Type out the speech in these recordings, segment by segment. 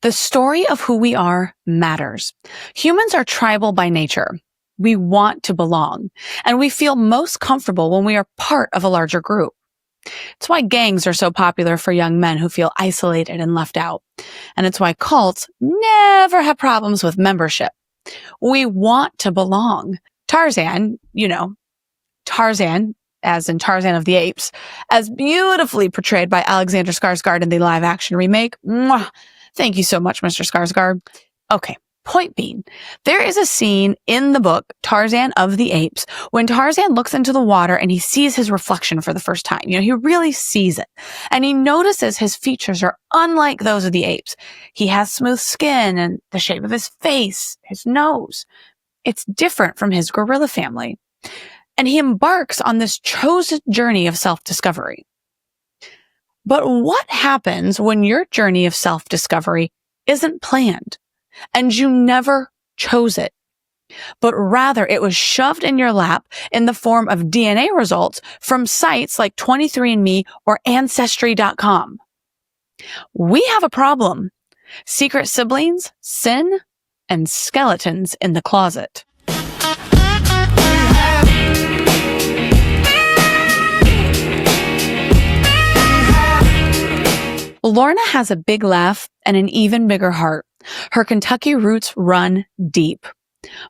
The story of who we are matters. Humans are tribal by nature. We want to belong, and we feel most comfortable when we are part of a larger group. It's why gangs are so popular for young men who feel isolated and left out. And it's why cults never have problems with membership. We want to belong. Tarzan, Tarzan, as in Tarzan of the Apes, as beautifully portrayed by Alexander Skarsgård in the live-action remake. Mwah! Thank you so much, Mr. Skarsgård. Okay, point being, there is a scene in the book, Tarzan of the Apes, when Tarzan looks into the water and he sees his reflection for the first time. He really sees it. And he notices his features are unlike those of the apes. He has smooth skin and the shape of his face, his nose. It's different from his gorilla family. And he embarks on this chosen journey of self-discovery. But what happens when your journey of self-discovery isn't planned and you never chose it, but rather it was shoved in your lap in the form of DNA results from sites like 23&Me or Ancestry.com? We have a problem. Secret siblings, sin, and skeletons in the closet. Lorna has a big laugh and an even bigger heart. Her Kentucky roots run deep.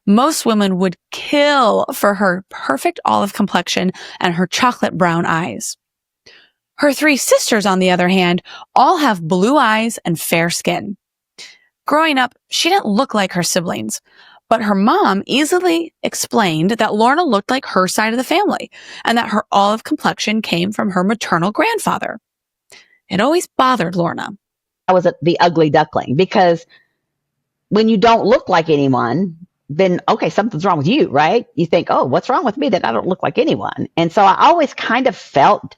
Most women would kill for her perfect olive complexion and her chocolate brown eyes. Her three sisters, on the other hand, all have blue eyes and fair skin. Growing up, she didn't look like her siblings, but her mom easily explained that Lorna looked like her side of the family and that her olive complexion came from her maternal grandfather. It always bothered Lorna. I was the ugly duckling because when you don't look like anyone, then, okay, something's wrong with you, right? You think, oh, what's wrong with me that I don't look like anyone? And so I always kind of felt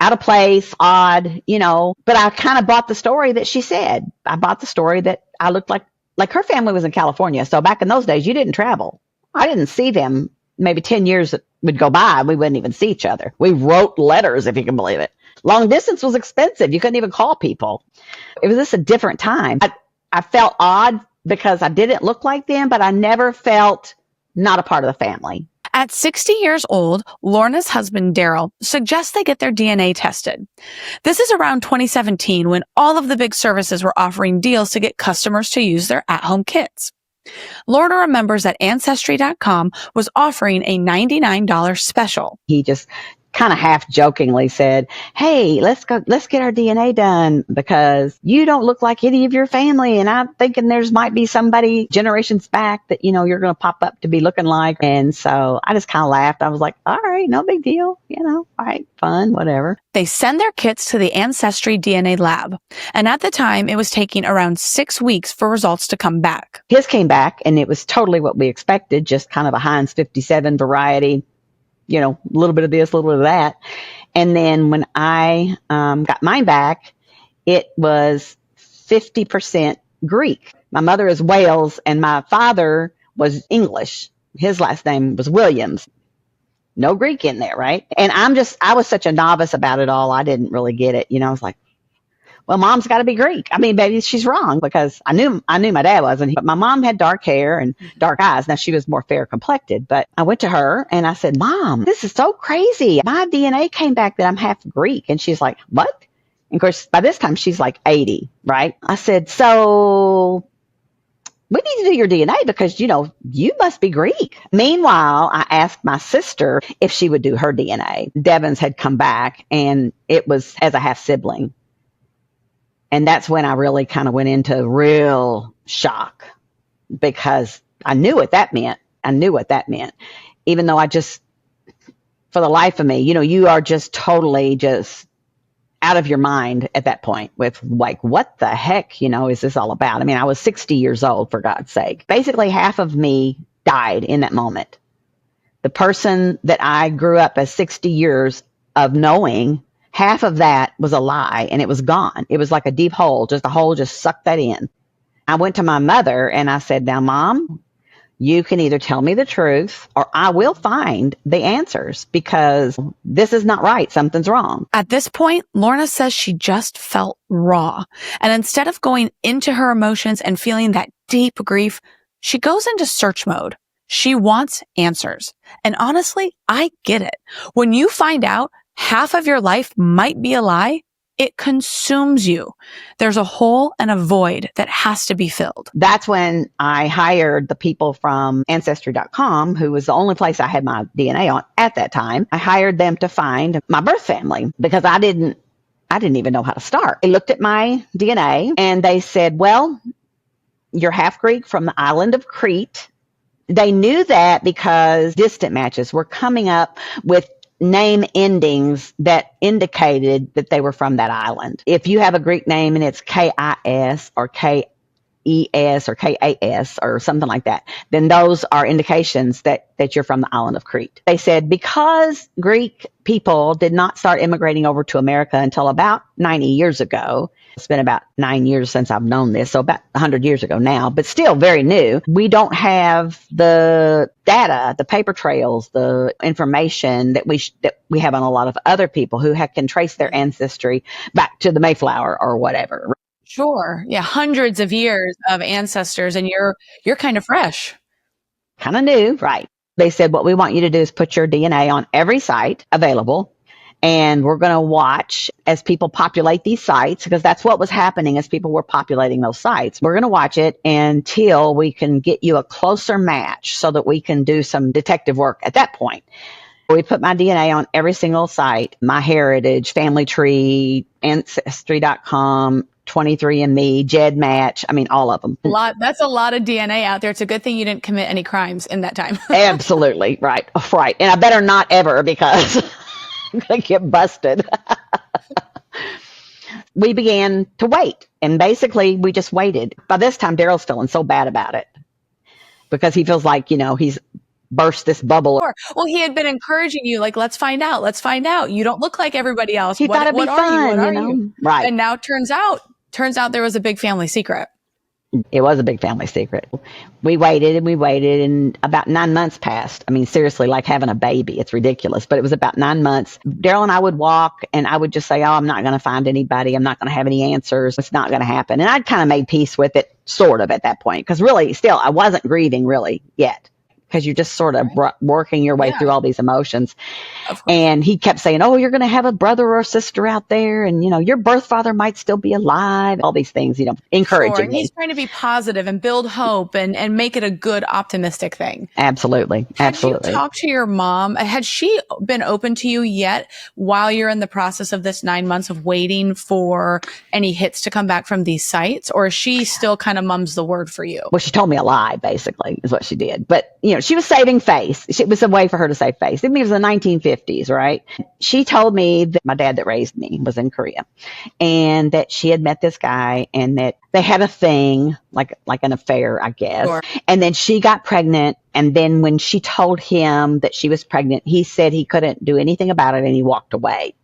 out of place, odd, but I kind of bought the story that she said. I bought the story that I looked like her family was in California. So back in those days, you didn't travel. I didn't see them. Maybe 10 years would go by. We wouldn't even see each other. We wrote letters, if you can believe it. Long distance was expensive. You couldn't even call people. It was just a different time. I felt odd because I didn't look like them, but I never felt not a part of the family. At 60 years old, Lorna's husband, Daryl, suggests they get their DNA tested. This is around 2017 when all of the big services were offering deals to get customers to use their at-home kits. Lorna remembers that Ancestry.com was offering a $99 special. He just kind of half jokingly said, hey, let's get our DNA done because you don't look like any of your family. And I'm thinking might be somebody generations back that, you're going to pop up to be looking like. And so I just kind of laughed. I was like, all right, no big deal. All right, fun, whatever. They send their kits to the Ancestry DNA lab. And at the time, it was taking around 6 weeks for results to come back. His came back and it was totally what we expected, just kind of a Heinz 57 variety. A little bit of this, a little bit of that. And then when I got mine back, it was 50% Greek. My mother is Wales and my father was English. His last name was Williams. No Greek in there, right? And I was such a novice about it all. I didn't really get it. I was like, well, mom's got to be Greek. I mean, maybe she's wrong because I knew my dad wasn't. But my mom had dark hair and dark eyes. Now, she was more fair complected. But I went to her and I said, Mom, this is so crazy. My DNA came back that I'm half Greek. And she's like, what? And of course, by this time, she's like 80, right? I said, so we need to do your DNA because, you must be Greek. Meanwhile, I asked my sister if she would do her DNA. Devon's had come back and it was as a half sibling. And that's when I really kind of went into real shock because I knew what that meant. Even though for the life of me, you are just totally just out of your mind at that point with like, what the heck, is this all about? I mean, I was 60 years old, for God's sake. Basically, half of me died in that moment. The person that I grew up as 60 years of knowing, half of that was a lie and it was gone. It was like a deep hole, just a hole just sucked that in. I went to my mother and I said, now, Mom, You can either tell me the truth or I will find the answers because this is not right. Something's wrong. At this point, Lorna says she just felt raw. And instead of going into her emotions and feeling that deep grief, she goes into search mode. She wants answers. And honestly, I get it. When you find out half of your life might be a lie, it consumes you. There's a hole and a void that has to be filled. That's when I hired the people from Ancestry.com, who was the only place I had my DNA on at that time. I hired them to find my birth family because I didn't even know how to start. They looked at my DNA and they said, well, you're half Greek from the island of Crete. They knew that because distant matches were coming up with name endings that indicated that they were from that island. If you have a Greek name and it's K-I-S or K-E-S or K-A-S or something like that, then those are indications that you're from the island of Crete. They said because Greek people did not start immigrating over to America until about 90 years ago. It's been about 9 years since I've known this, so about 100 years ago now, but still very new. We don't have the data, the paper trails, the information that we have on a lot of other people who can trace their ancestry back to the Mayflower or whatever. Sure. Yeah. Hundreds of years of ancestors and you're kind of fresh. Kind of new, right? They said, what we want you to do is put your DNA on every site available. And we're going to watch as people populate these sites because that's what was happening as people were populating those sites. We're going to watch it until we can get you a closer match so that we can do some detective work at that point. We put my DNA on every single site, MyHeritage, Family Tree, Ancestry.com, 23&Me, GEDmatch. I mean, all of them. That's a lot of DNA out there. It's a good thing you didn't commit any crimes in that time. Absolutely. Right. Right. And I better not ever because I'm going to get busted. We began to wait. And basically, we just waited. By this time, Daryl's feeling so bad about it because he feels like, he's burst this bubble. Sure. Well, he had been encouraging you, like, let's find out. Let's find out. You don't look like everybody else. He thought it'd be fun, What are you? Right. And now turns out there was a big family secret. It was a big family secret. We waited and about 9 months passed. I mean, seriously, like having a baby. It's ridiculous, but it was about 9 months. Daryl and I would walk and I would just say, oh, I'm not going to find anybody. I'm not going to have any answers. It's not going to happen. And I'd kind of made peace with it sort of at that point because really still I wasn't grieving really yet. Because you're just sort of working your way through all these emotions. And he kept saying, oh, you're going to have a brother or a sister out there. And, your birth father might still be alive. All these things, encouraging me. He's trying to be positive and build hope and make it a good, optimistic thing. Absolutely. Absolutely. Had you talked to your mom? Had she been open to you yet while you're in the process of this 9 months of waiting for any hits to come back from these sites? Or is she still kind of mums the word for you? Well, she told me a lie, basically, is what she did. But, she was saving face. It was a way for her to save face. I mean, it was the 1950s, right? She told me that my dad that raised me was in Korea and that she had met this guy and that they had a thing, like an affair, I guess. Sure. And then she got pregnant. And then when she told him that she was pregnant, he said he couldn't do anything about it and he walked away.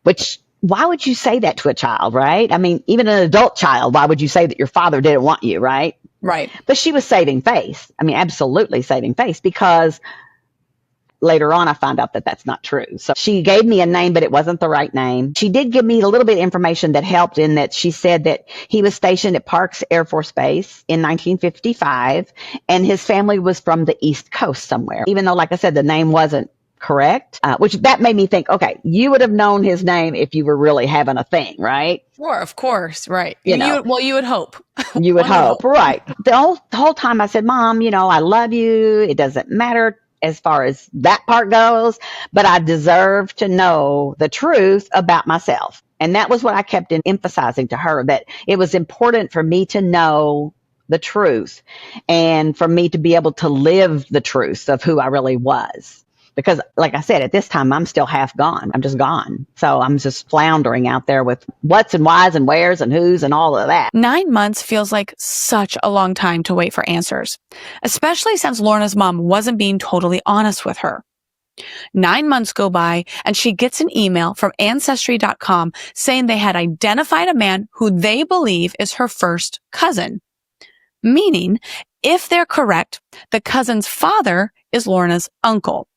Which, why would you say that to a child, right? I mean, even an adult child, why would you say that your father didn't want you, right? Right. But she was saving face. I mean, absolutely saving face because later on I found out that that's not true. So she gave me a name, but it wasn't the right name. She did give me a little bit of information that helped in that she said that he was stationed at Parks Air Force Base in 1955 and his family was from the East Coast somewhere. Even though, like I said, the name wasn't correct, which that made me think, okay, you would have known his name if you were really having a thing, right? Sure, of course, right. You would hope. You would hope, right. The whole time I said, Mom, I love you. It doesn't matter as far as that part goes, but I deserve to know the truth about myself. And that was what I kept emphasizing to her, that it was important for me to know the truth and for me to be able to live the truth of who I really was. Because like I said, at this time, I'm still half gone. I'm just gone. So I'm just floundering out there with what's and whys and wheres and who's and all of that. 9 months feels like such a long time to wait for answers, especially since Lorna's mom wasn't being totally honest with her. 9 months go by and she gets an email from Ancestry.com saying they had identified a man who they believe is her first cousin. Meaning, If they're correct, the cousin's father is Lorna's uncle.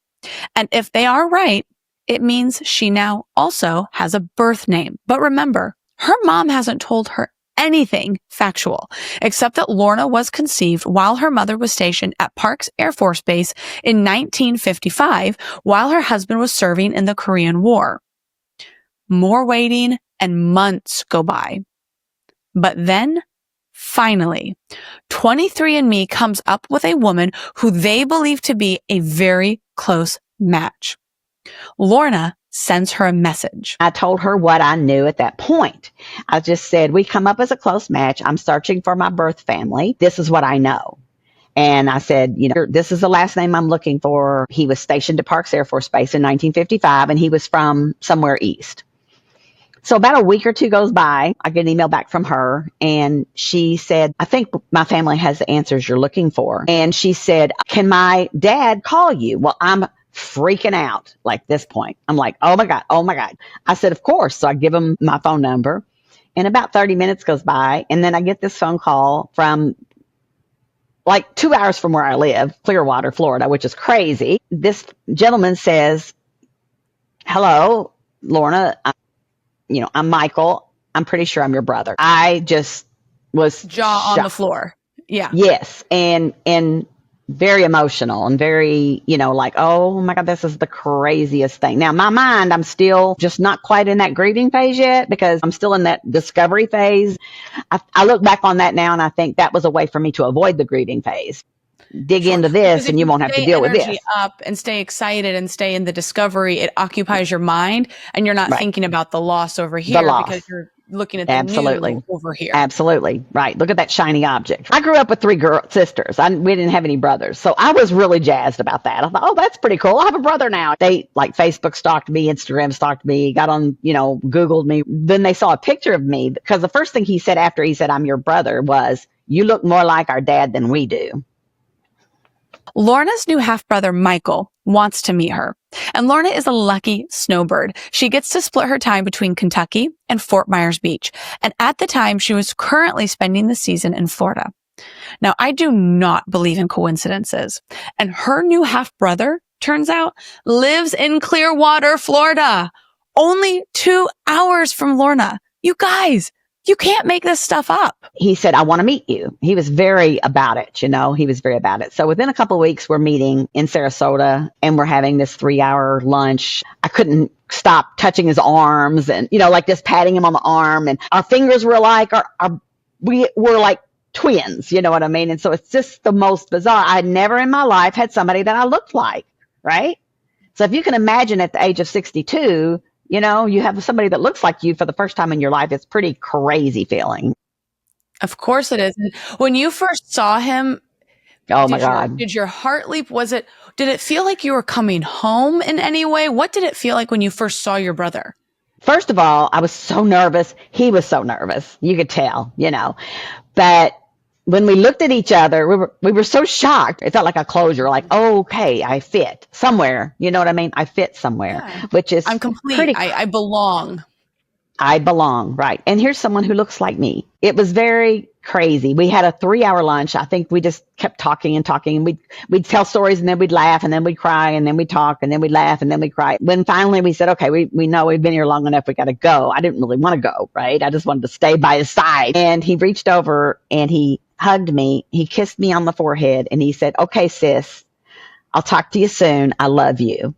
And if they are right, it means she now also has a birth name. But remember, her mom hasn't told her anything factual, except that Lorna was conceived while her mother was stationed at Parks Air Force Base in 1955, while her husband was serving in the Korean War. More waiting and months go by. But then, finally, 23&Me comes up with a woman who they believe to be a very close match. Lorna sends her a message. I told her what I knew at that point. I just said, we come up as a close match. I'm searching for my birth family. This is what I know. And I said, this is the last name I'm looking for. He was stationed at Parks Air Force Base in 1955, and he was from somewhere east. So about a week or two goes by, I get an email back from her, and she said, I think my family has the answers you're looking for. And she said, can my dad call you? Well, I'm freaking out like this point. I'm like, oh my God. I said, of course. So I give him my phone number, and about 30 minutes goes by, and then I get this phone call from like 2 hours from where I live, Clearwater, Florida, which is crazy. This gentleman says, hello, Lorna. I'm Michael. I'm pretty sure I'm your brother. I just was jaw shocked. On the floor. Yeah. Yes. And very emotional and very, like, oh my God, this is the craziest thing. Now, in my mind, I'm still just not quite in that grieving phase yet, because I'm still in that discovery phase. I look back on that now, and I think that was a way for me to avoid the grieving phase. Dig into this, and you won't have to deal with this. Up and stay excited and stay in the discovery. It occupies your mind, and you're not thinking about the loss over here because you're looking at the new over here. Absolutely. Right. Look at that shiny object. I grew up with 3 sisters. We didn't have any brothers. So I was really jazzed about that. I thought, oh, that's pretty cool. I have a brother now. They Facebook stalked me, Instagram stalked me, got on, Googled me. Then they saw a picture of me, because the first thing he said after he said, I'm your brother, was, you look more like our dad than we do. Lorna's new half-brother, Michael, wants to meet her. And Lorna is a lucky snowbird. She gets to split her time between Kentucky and Fort Myers Beach. And at the time, she was currently spending the season in Florida. Now, I do not believe in coincidences. And her new half-brother, turns out, lives in Clearwater, Florida. Only 2 hours from Lorna. You guys, you can't make this stuff up. He said, I want to meet you. He was very about it, he was very about it. So within a couple of weeks, we're meeting in Sarasota, and we're having this 3-hour lunch. I couldn't stop touching his arms and, like just patting him on the arm, and our fingers were like, we were like twins, you know what I mean? And so it's just the most bizarre. I never in my life had somebody that I looked like, right? So if you can imagine at the age of 62, you have somebody that looks like you for the first time in your life. It's pretty crazy feeling. Of course it is. When you first saw him, oh my God, did your heart leap? Did it feel like you were coming home in any way? What did it feel like when you first saw your brother? First of all, I was so nervous. He was so nervous. You could tell, but when we looked at each other, we were so shocked. It felt like a closure, like, oh, okay, I fit somewhere. You know what I mean? I fit somewhere, which is I'm complete. I belong. I belong, right. And here's someone who looks like me. It was very crazy. We had a 3-hour lunch. I think we just kept talking, and we'd tell stories, and then we'd laugh, and then we'd cry, and then we'd talk, and then we'd laugh, and then we'd cry. When finally we said, okay, we know we've been here long enough. We got to go. I didn't really want to go, right? I just wanted to stay by his side. And he reached over and he hugged me. He kissed me on the forehead, and he said, okay, sis, I'll talk to you soon. I love you.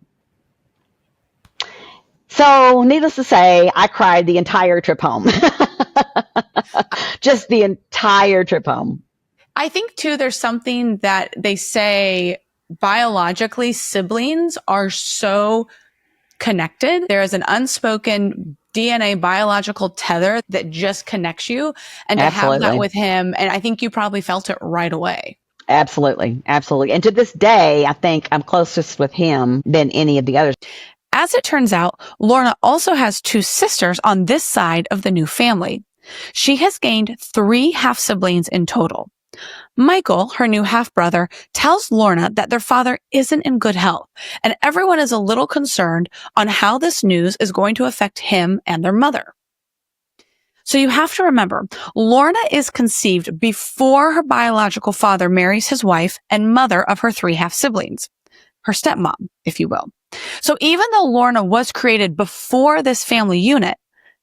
So needless to say, I cried the entire trip home. Just the entire trip home. I think too, there's something that they say biologically siblings are so connected. There is an unspoken DNA biological tether that just connects you. And to have that with him, and I think you probably felt it right away. Absolutely. Absolutely. And to this day, I think I'm closest with him than any of the others. As it turns out, Lorna also has 2 sisters on this side of the new family. She has gained 3 half-siblings in total. Michael, her new half-brother, tells Lorna that their father isn't in good health, and everyone is a little concerned on how this news is going to affect him and their mother. So you have to remember, Lorna is conceived before her biological father marries his wife and mother of her 3 half-siblings, her stepmom, if you will. So even though Lorna was created before this family unit,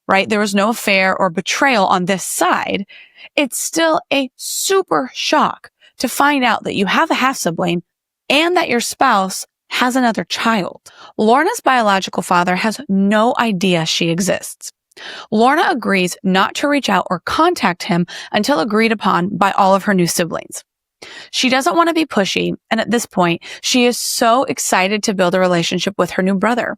right, there was no affair or betrayal on this side, it's still a super shock to find out that you have a half-sibling and that your spouse has another child. Lorna's biological father has no idea she exists. Lorna agrees not to reach out or contact him until agreed upon by all of her new siblings. She doesn't want to be pushy, and at this point, she is so excited to build a relationship with her new brother.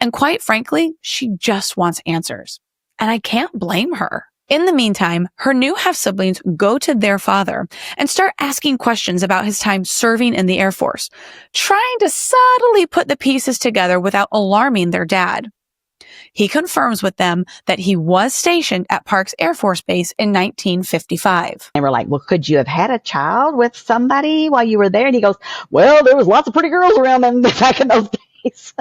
And quite frankly, she just wants answers. And I can't blame her. In the meantime, her new half-siblings go to their father and start asking questions about his time serving in the Air Force, trying to subtly put the pieces together without alarming their dad. He confirms with them that he was stationed at Parks Air Force Base in 1955. And we're like, well, could you have had a child with somebody while you were there? And he goes, well, there was lots of pretty girls around them back in those days.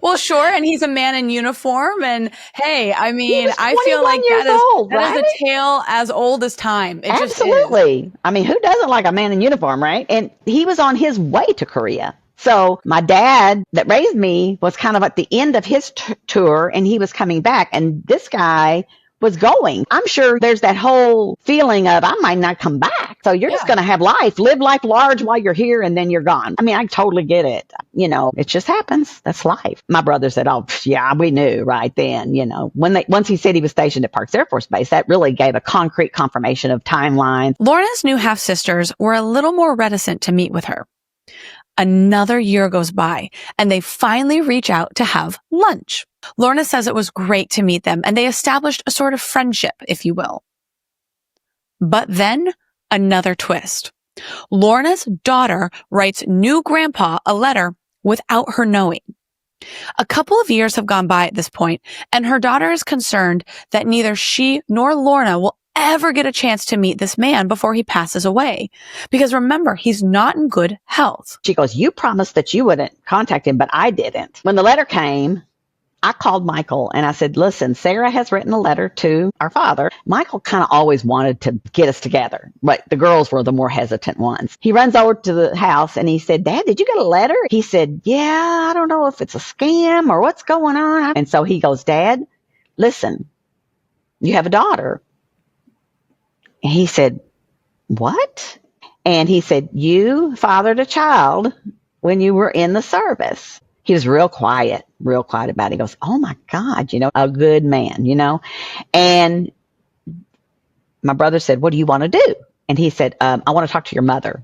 Well, sure. And he's a man in uniform. And hey, I mean, I feel 21 like years old, that right? is a tale as old as time. It just is. Absolutely. I mean, who doesn't like a man in uniform, right? And he was on his way to Korea. So my dad that raised me was kind of at the end of his tour, and he was coming back, and this guy was going. I'm sure there's that whole feeling of, I might not come back. So you're just going to have live life large while you're here, and then you're gone. I mean, I totally get it. You know, it just happens. That's life. My brother said, oh, yeah, we knew right then, you know, once he said he was stationed at Parks Air Force Base, that really gave a concrete confirmation of timeline. Lorna's new half-sisters were a little more reticent to meet with her. Another year goes by, and they finally reach out to have lunch. Lorna says it was great to meet them, and they established a sort of friendship, if you will. But then, another twist. Lorna's daughter writes new grandpa a letter without her knowing. A couple of years have gone by at this point, and her daughter is concerned that neither she nor Lorna will ever get a chance to meet this man before he passes away. Because remember, he's not in good health. She goes, you promised that you wouldn't contact him, but I didn't. When the letter came, I called Michael and I said, listen, Sarah has written a letter to our father. Michael kind of always wanted to get us together, but the girls were the more hesitant ones. He runs over to the house and he said, Dad, did you get a letter? He said, yeah, I don't know if it's a scam or what's going on. And so he goes, Dad, listen, you have a daughter. And he said, what? And he said, you fathered a child when you were in the service. He was real quiet about it. He goes, oh my God, you know, a good man, you know. And my brother said, what do you want to do? And he said, I want to talk to your mother.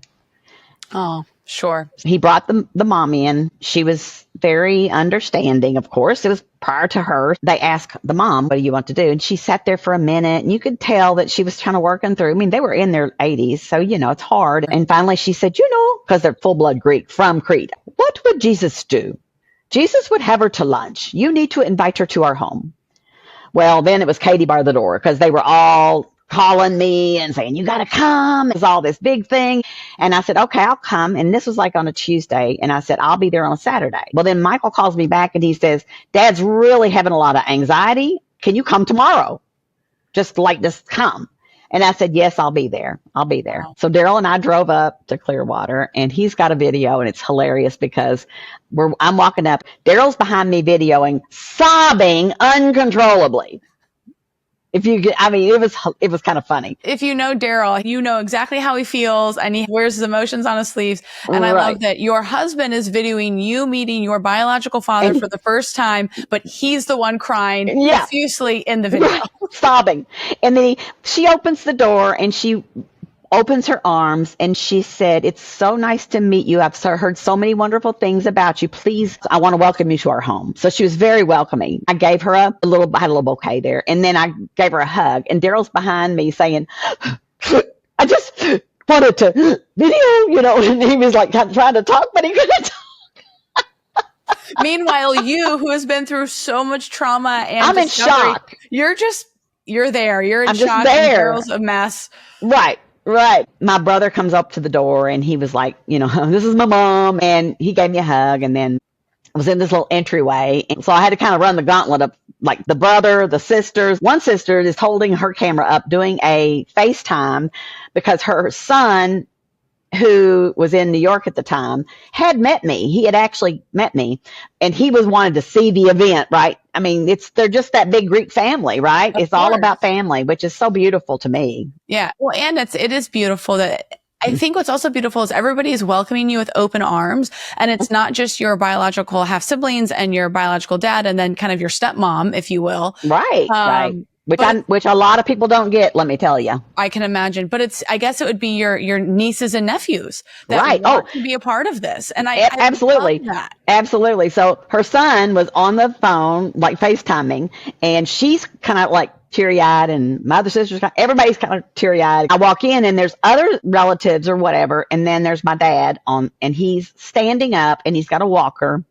Oh, sure. He brought the mom in. She was very understanding, of course. It was prior to her. They asked the mom, what do you want to do? And she sat there for a minute, and you could tell that she was kind of working through. I mean, they were in their 80s, so, you know, it's hard. And finally she said, you know, because they're full-blood Greek from Crete, what would Jesus do? Jesus would have her to lunch. You need to invite her to our home. Well, then it was Katie bar the door because they were all calling me and saying, you got to come. It was all this big thing. And I said, okay, I'll come. And this was like on a Tuesday. And I said, I'll be there on a Saturday. Well, then Michael calls me back and he says, Dad's really having a lot of anxiety. Can you come tomorrow? Just come. And I said, yes, I'll be there. Wow. So Daryl and I drove up to Clearwater, and he's got a video, and it's hilarious because I'm walking up. Daryl's behind me videoing, sobbing uncontrollably. It was kind of funny. If you know Daryl, you know exactly how he feels, and he wears his emotions on his sleeves. And I love that your husband is videoing you meeting your biological father for the first time, but he's the one crying profusely in the video. Sobbing. And then she opens the door and she opens her arms and she said, it's so nice to meet you. I've heard so many wonderful things about you. Please, I want to welcome you to our home. So she was very welcoming. I gave her I had a little bouquet there, and then I gave her a hug, and Daryl's behind me saying, I just wanted to video, you know, and he was like trying to talk, but he couldn't talk. Meanwhile, you, who has been through so much trauma and I'm in shock. You're there. You're in I'm shock. Just there. And Daryl's a mess. Right. My brother comes up to the door and he was like, you know, this is my mom. And he gave me a hug, and then I was in this little entryway. And so I had to kind of run the gauntlet of like the brother, the sisters. One sister is holding her camera up doing a FaceTime because her son, who was in New York at the time, had met me. He had actually met me, and he was wanted to see the event, right? I mean, they're just that big Greek family, right? Of It's all course. about family, which is so beautiful to me. Yeah. Well, and it is beautiful that I think what's also beautiful is everybody is welcoming you with open arms, and it's not just your biological half siblings and your biological dad and then kind of your stepmom, if you will. Right, right. Which a lot of people don't get, let me tell you. I can imagine, but I guess it would be your nieces and nephews that Right. want to be a part of this. And I absolutely. love that. Absolutely. So her son was on the phone, like FaceTiming, and she's kind of like teary-eyed, and my other sister's everybody's kind of teary-eyed. I walk in and there's other relatives or whatever, and then there's my dad and he's standing up and he's got a walker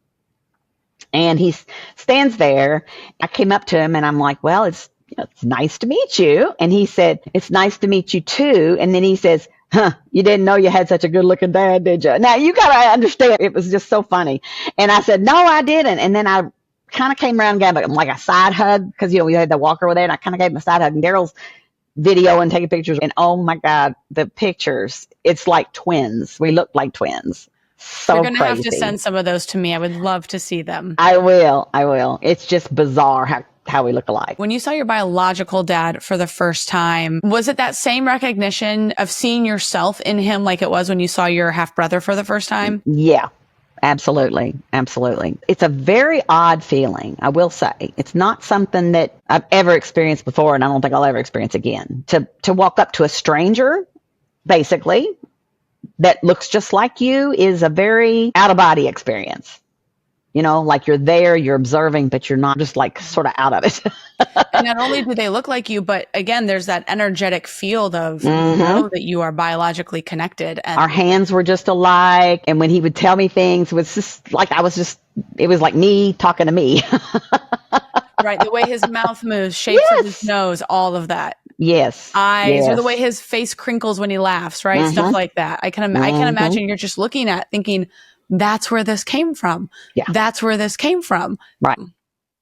and he stands there. I came up to him and I'm like, well, it's nice to meet you. And he said, it's nice to meet you too. And then he says, you didn't know you had such a good looking dad, did you? Now you got to understand, it was just so funny. And I said, no, I didn't. And then I kind of came around and gave him like a side hug because, we had the walker over there, and I kind of gave him a side hug. And Daryl's video and taking pictures. And oh my God, the pictures, it's like twins. We look like twins. So You're going to crazy. have to send some of those to me. I would love to see them. I will. It's just bizarre how we look alike. When you saw your biological dad for the first time, was it that same recognition of seeing yourself in him like it was when you saw your half brother for the first time? Yeah. Absolutely. Absolutely. It's a very odd feeling, I will say. It's not something that I've ever experienced before, and I don't think I'll ever experience again. To walk up to a stranger, basically, that looks just like you is a very out-of-body experience. Like you're there, you're observing, but you're not just like sort of out of it. And not only do they look like you, but again, there's that energetic field of that you are biologically connected. And our hands were just alike. And when he would tell me things, it was just like it was like me talking to me. Right. The way his mouth moves, shapes of his nose, all of that. Yes. Eyes, or the way his face crinkles when he laughs, right? Stuff like that. I can imagine you're just looking at thinking, that's where this came from. Yeah. That's where this came from. Right.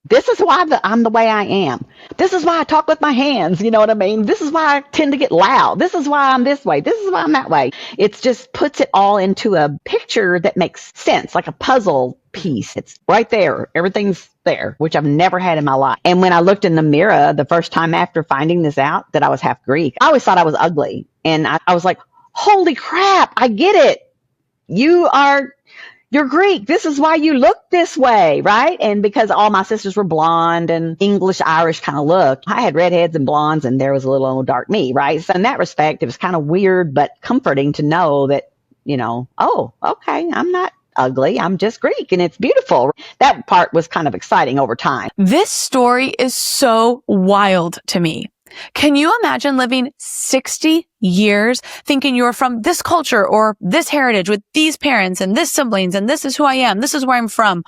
This is why I'm the way I am. This is why I talk with my hands. You know what I mean? This is why I tend to get loud. This is why I'm this way. This is why I'm that way. It just puts it all into a picture that makes sense, like a puzzle piece. It's right there. Everything's there, which I've never had in my life. And when I looked in the mirror the first time after finding this out, that I was half Greek, I always thought I was ugly. And I was like, holy crap, I get it. You're Greek. This is why you look this way, right? And because all my sisters were blonde and English, Irish kind of look, I had redheads and blondes, and there was a little old dark me, right? So in that respect, it was kind of weird, but comforting to know that, oh, okay, I'm not ugly. I'm just Greek, and it's beautiful. That part was kind of exciting over time. This story is so wild to me. Can you imagine living 60 years thinking you're from this culture or this heritage with these parents and this siblings and this is who I am, this is where I'm from,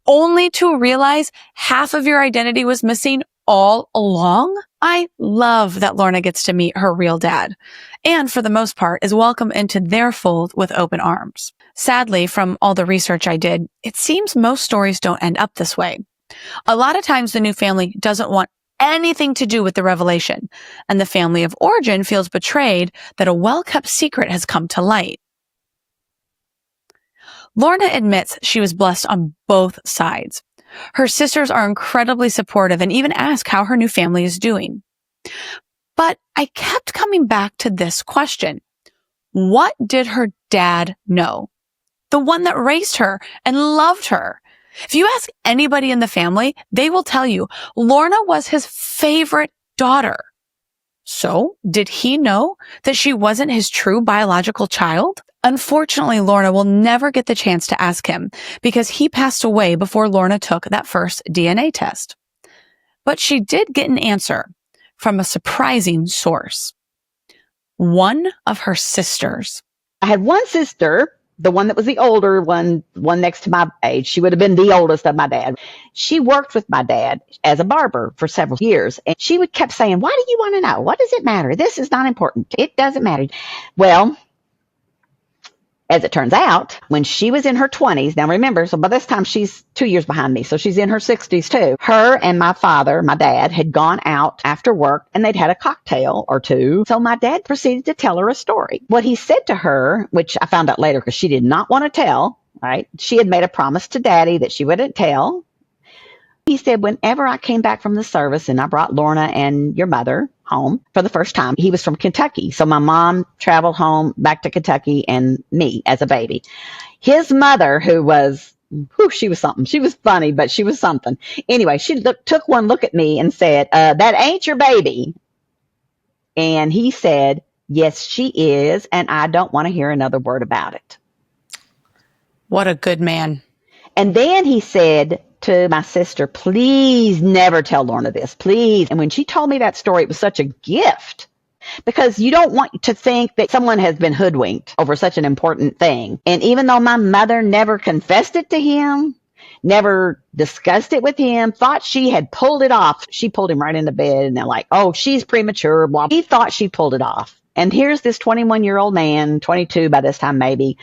only to realize half of your identity was missing all along? I love that Lorna gets to meet her real dad and, for the most part, is welcomed into their fold with open arms. Sadly, from all the research I did, it seems most stories don't end up this way. A lot of times the new family doesn't want anything to do with the revelation, and the family of origin feels betrayed that a well-kept secret has come to light. Lorna admits she was blessed on both sides. Her sisters are incredibly supportive and even ask how her new family is doing. But I kept coming back to this question. What did her dad know? The one that raised her and loved her. If you ask anybody in the family, they will tell you Lorna was his favorite daughter. So, did he know that she wasn't his true biological child? Unfortunately, Lorna will never get the chance to ask him because he passed away before Lorna took that first DNA test. But she did get an answer from a surprising source. One of her sisters. I had one sister, the one that was the older one next to my age. She would have been the oldest of my dad. She worked with my dad as a barber for several years. And she would kept saying, why do you want to know? What does it matter? This is not important. It doesn't matter. Well, As it turns out, when she was in her 20s, now remember, so by this time she's 2 years behind me, so she's in her 60s too. Her and my father, my dad, had gone out after work and they'd had a cocktail or two. So my dad proceeded to tell her a story. What he said to her, which I found out later because she did not want to tell, right? She had made a promise to Daddy that she wouldn't tell. He said, whenever I came back from the service and I brought Lorna and your mother home for the first time, he was from Kentucky. So my mom traveled home back to Kentucky and me as a baby. His mother, who was, she was something. She was funny, but she was something. Anyway, she took one look at me and said, that ain't your baby. And he said, yes, she is. And I don't want to hear another word about it. What a good man. And then he said to my sister, please never tell Lorna this, please. And when she told me that story, it was such a gift because you don't want to think that someone has been hoodwinked over such an important thing. And even though my mother never confessed it to him, never discussed it with him, thought she had pulled it off. She pulled him right into bed and they're like, oh, she's premature. Blah. He thought she pulled it off. And here's this 21-year-old man, 22 by this time maybe.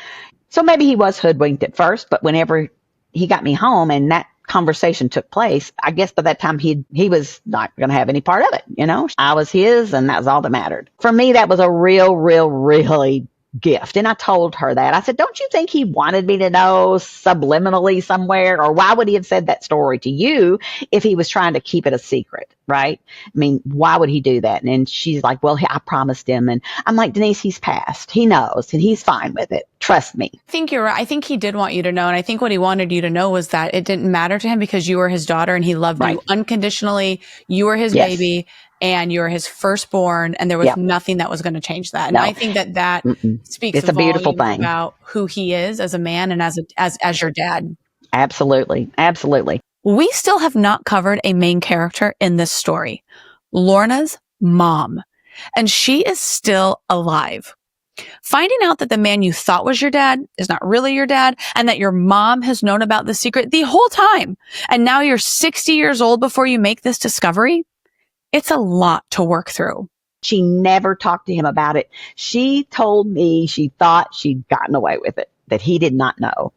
So maybe he was hoodwinked at first, but whenever he got me home and that conversation took place, I guess by that time he was not going to have any part of it. You know, I was his and that was all that mattered. For me, that was a really gift. And I told her that. I said, don't you think he wanted me to know subliminally somewhere? Or why would he have said that story to you if he was trying to keep it a secret? Right? I mean, why would he do that? And she's like, well, I promised him. And I'm like, Denise, he's passed. He knows and he's fine with it. Trust me. I think you're right. I think he did want you to know. And I think what he wanted you to know was that it didn't matter to him because you were his daughter and he loved you unconditionally. You were his baby and you were his firstborn. And there was nothing that was going to change that. And I think that speaks it's a beautiful thing about who he is as a man and as your dad. Absolutely. Absolutely. We still have not covered a main character in this story, Lorna's mom, and she is still alive. Finding out that the man you thought was your dad is not really your dad and that your mom has known about the secret the whole time. And now you're 60 years old before you make this discovery. It's a lot to work through. She never talked to him about it. She told me she thought she'd gotten away with it, that he did not know.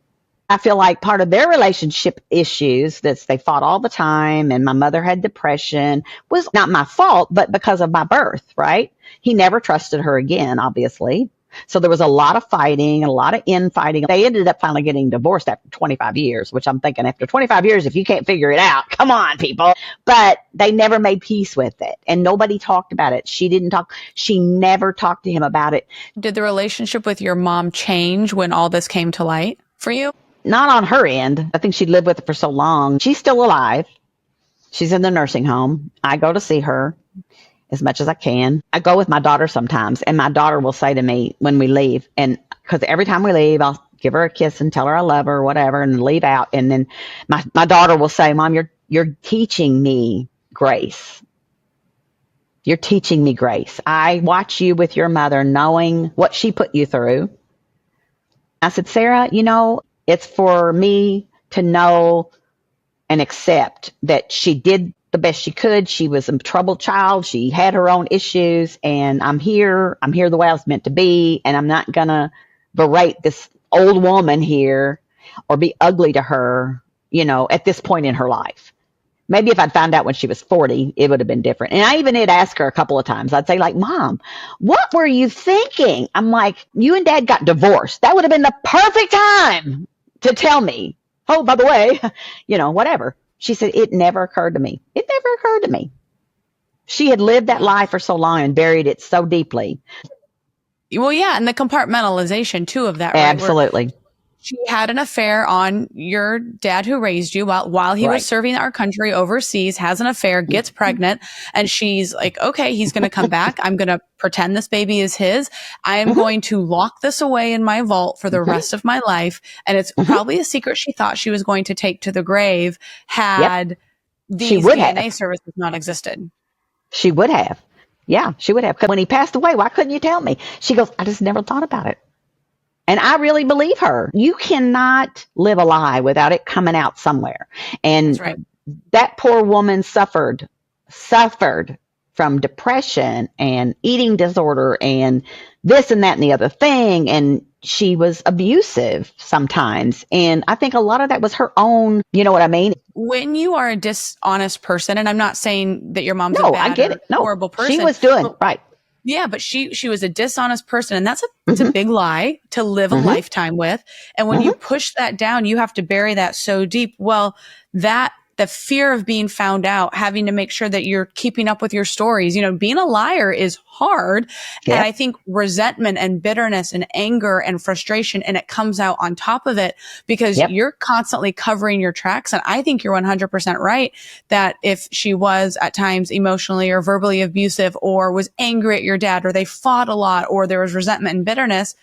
I feel like part of their relationship issues that they fought all the time and my mother had depression was not my fault, but because of my birth, right? He never trusted her again, obviously. So there was a lot of fighting and a lot of infighting. They ended up finally getting divorced after 25 years, which I'm thinking after 25 years, if you can't figure it out, come on, people. But they never made peace with it and nobody talked about it. She didn't talk. She never talked to him about it. Did the relationship with your mom change when all this came to light for you? Not on her end. I think she lived with it for so long. She's still alive. She's in the nursing home. I go to see her as much as I can. I go with my daughter sometimes, and my daughter will say to me when we leave, and because every time we leave, I'll give her a kiss and tell her I love her or whatever and leave out. And then my daughter will say, Mom, you're teaching me grace. You're teaching me grace. I watch you with your mother knowing what she put you through. I said, Sarah, it's for me to know and accept that she did the best she could. She was a troubled child. She had her own issues, and I'm here the way I was meant to be, and I'm not going to berate this old woman here or be ugly to her, at this point in her life. Maybe if I'd found out when she was 40, it would have been different. And I even did ask her a couple of times. I'd say, like, Mom, what were you thinking? I'm like, you and Dad got divorced. That would have been the perfect time to tell me, oh, by the way, whatever. She said, it never occurred to me. It never occurred to me. She had lived that life for so long and buried it so deeply. Well, yeah. And the compartmentalization too of that. Right? Absolutely. She had an affair on your dad who raised you while he was serving our country overseas, has an affair, gets pregnant, and she's like, okay, he's going to come back. I'm going to pretend this baby is his. I am going to lock this away in my vault for the rest of my life. And it's probably a secret she thought she was going to take to the grave had these DNA services not existed. She would have. Yeah, she would have. 'Cause when he passed away, why couldn't you tell me? She goes, I just never thought about it. And I really believe her. You cannot live a lie without it coming out somewhere. And that poor woman suffered from depression and eating disorder and this and that and the other thing. And she was abusive sometimes. And I think a lot of that was her own, you know what I mean? When you are a dishonest person, and I'm not saying that your mom's a No, I bad get or it. No, horrible person. she was doing but right. Yeah, but she was a dishonest person, and it's a big lie to live a lifetime with. And when you push that down, you have to bury that so deep. Well, the fear of being found out, having to make sure that you're keeping up with your stories, being a liar is hard. Yep. And I think resentment and bitterness and anger and frustration, and it comes out on top of it because you're constantly covering your tracks. And I think you're 100% right that if she was at times emotionally or verbally abusive or was angry at your dad or they fought a lot or there was resentment and bitterness,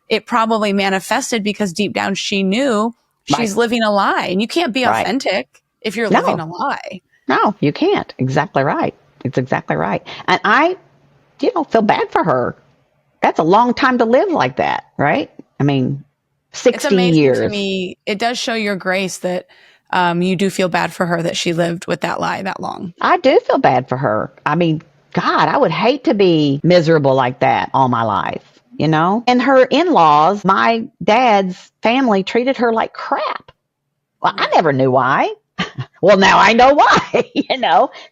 it probably manifested because deep down she knew she's living a lie, and you can't be authentic if you're living a lie. No, you can't. Exactly right. It's exactly right. And I, feel bad for her. That's a long time to live like that, right? I mean, 60 it's amazing years. To me, it does show your grace that you do feel bad for her that she lived with that lie that long. I do feel bad for her. I mean, God, I would hate to be miserable like that all my life, And her in-laws, my dad's family, treated her like crap. Well, I never knew why. Well, now I know why.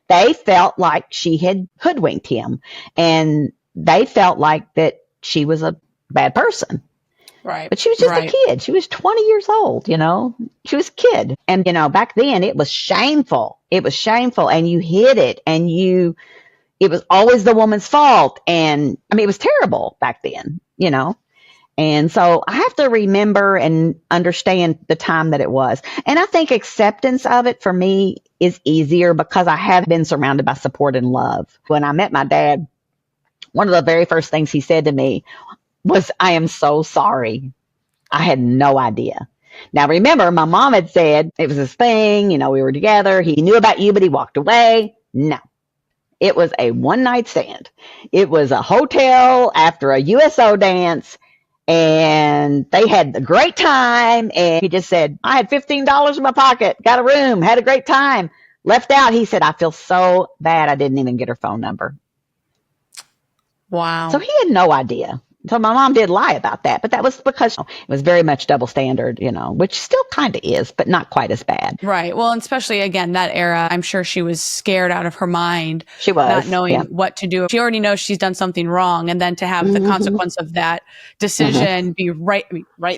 They felt like she had hoodwinked him, and they felt like that she was a bad person. Right. But she was just a kid. She was 20 years old, She was a kid. And, back then it was shameful. It was shameful, and you hid it, and it was always the woman's fault. And I mean, it was terrible back then, And so I have to remember and understand the time that it was. And I think acceptance of it for me is easier because I have been surrounded by support and love. When I met my dad, one of the very first things he said to me was, "I am so sorry. I had no idea." Now, remember, my mom had said it was his thing. We were together. He knew about you, but he walked away. No. It was a one-night stand. It was a hotel after a USO dance. And they had a great time. And he just said, "I had $15 in my pocket, got a room, had a great time." Left out, he said, "I feel so bad I didn't even get her phone number." Wow. So he had no idea. So my mom did lie about that, but that was because it was very much double standard, which still kind of is, but not quite as bad. Right. Well, and especially again, that era, I'm sure she was scared out of her mind. She was. Not knowing what to do. She already knows she's done something wrong. And then to have the consequence of that decision be right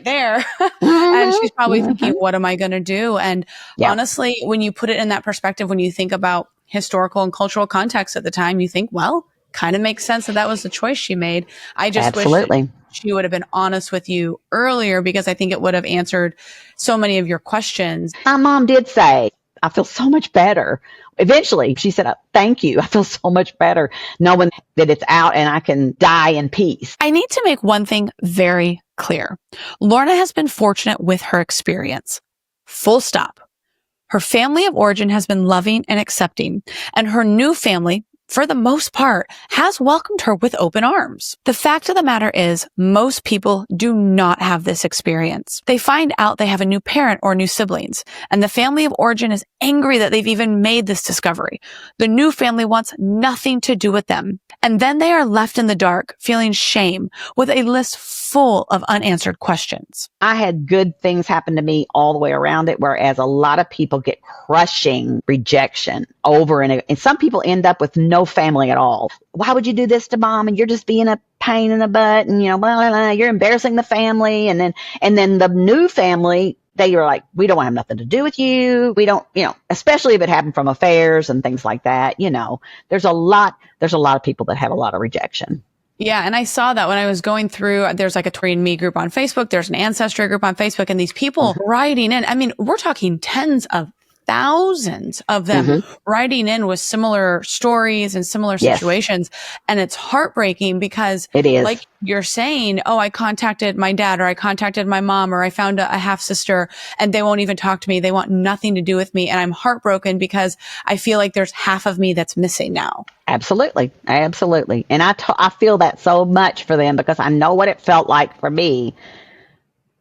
there. And she's probably thinking, what am I going to do? And honestly, when you put it in that perspective, when you think about historical and cultural context at the time, you think, well, kind of makes sense that was the choice she made. I just wish that she would have been honest with you earlier, because I think it would have answered so many of your questions. My mom did say, "I feel so much better." Eventually, she said, "Thank you. I feel so much better knowing that it's out and I can die in peace." I need to make one thing very clear. Lorna has been fortunate with her experience. Full stop. Her family of origin has been loving and accepting, and her new family, for the most part, has welcomed her with open arms. The fact of the matter is, most people do not have this experience. They find out they have a new parent or new siblings, and the family of origin is angry that they've even made this discovery. The new family wants nothing to do with them. And then they are left in the dark, feeling shame, with a list full of unanswered questions. I had good things happen to me all the way around it, whereas a lot of people get crushing rejection over and some people end up with no family at all. "Why would you do this to mom? And you're just being a pain in the butt, and blah, blah, blah. You're embarrassing the family." And then the new family, they are like, "We don't want to have nothing to do with you. We don't," especially if it happened from affairs and things like that. There's a lot of people that have a lot of rejection. Yeah. And I saw that when I was going through, there's like a 23&Me group on Facebook. There's an ancestry group on Facebook, and these people writing in, I mean, we're talking tens of thousands of them writing in with similar stories and similar situations. And it's heartbreaking because it is, like you're saying, "Oh, I contacted my dad, or I contacted my mom, or I found a half sister, and they won't even talk to me. They want nothing to do with me." And I'm heartbroken because I feel like there's half of me that's missing now. Absolutely. Absolutely. And I feel that so much for them, because I know what it felt like for me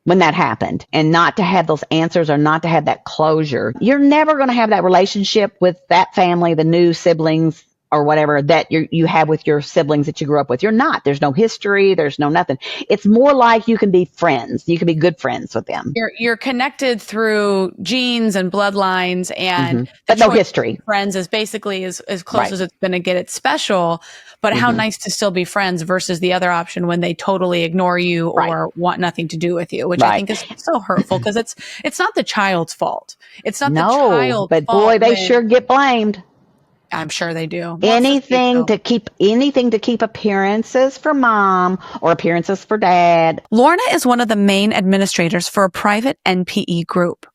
when that happened, and not to have those answers or not to have that closure. You're never going to have that relationship with that family, the new siblings, or whatever that you have with your siblings that you grew up with. You're not. There's no history. There's no nothing. It's more like you can be friends. You can be good friends with them. You're connected through genes and bloodlines, and the but no choice history. of friends is basically as close Right. as it's going to get. It's special, but how nice to still be friends versus the other option when they totally ignore you or want nothing to do with you, which I think is so hurtful because it's not the child's fault. It's not the child's but fault. Boy, they sure get blamed. I'm sure they do. Anything to keep appearances for mom or appearances for dad. Lorna is one of the main administrators for a private NPE group.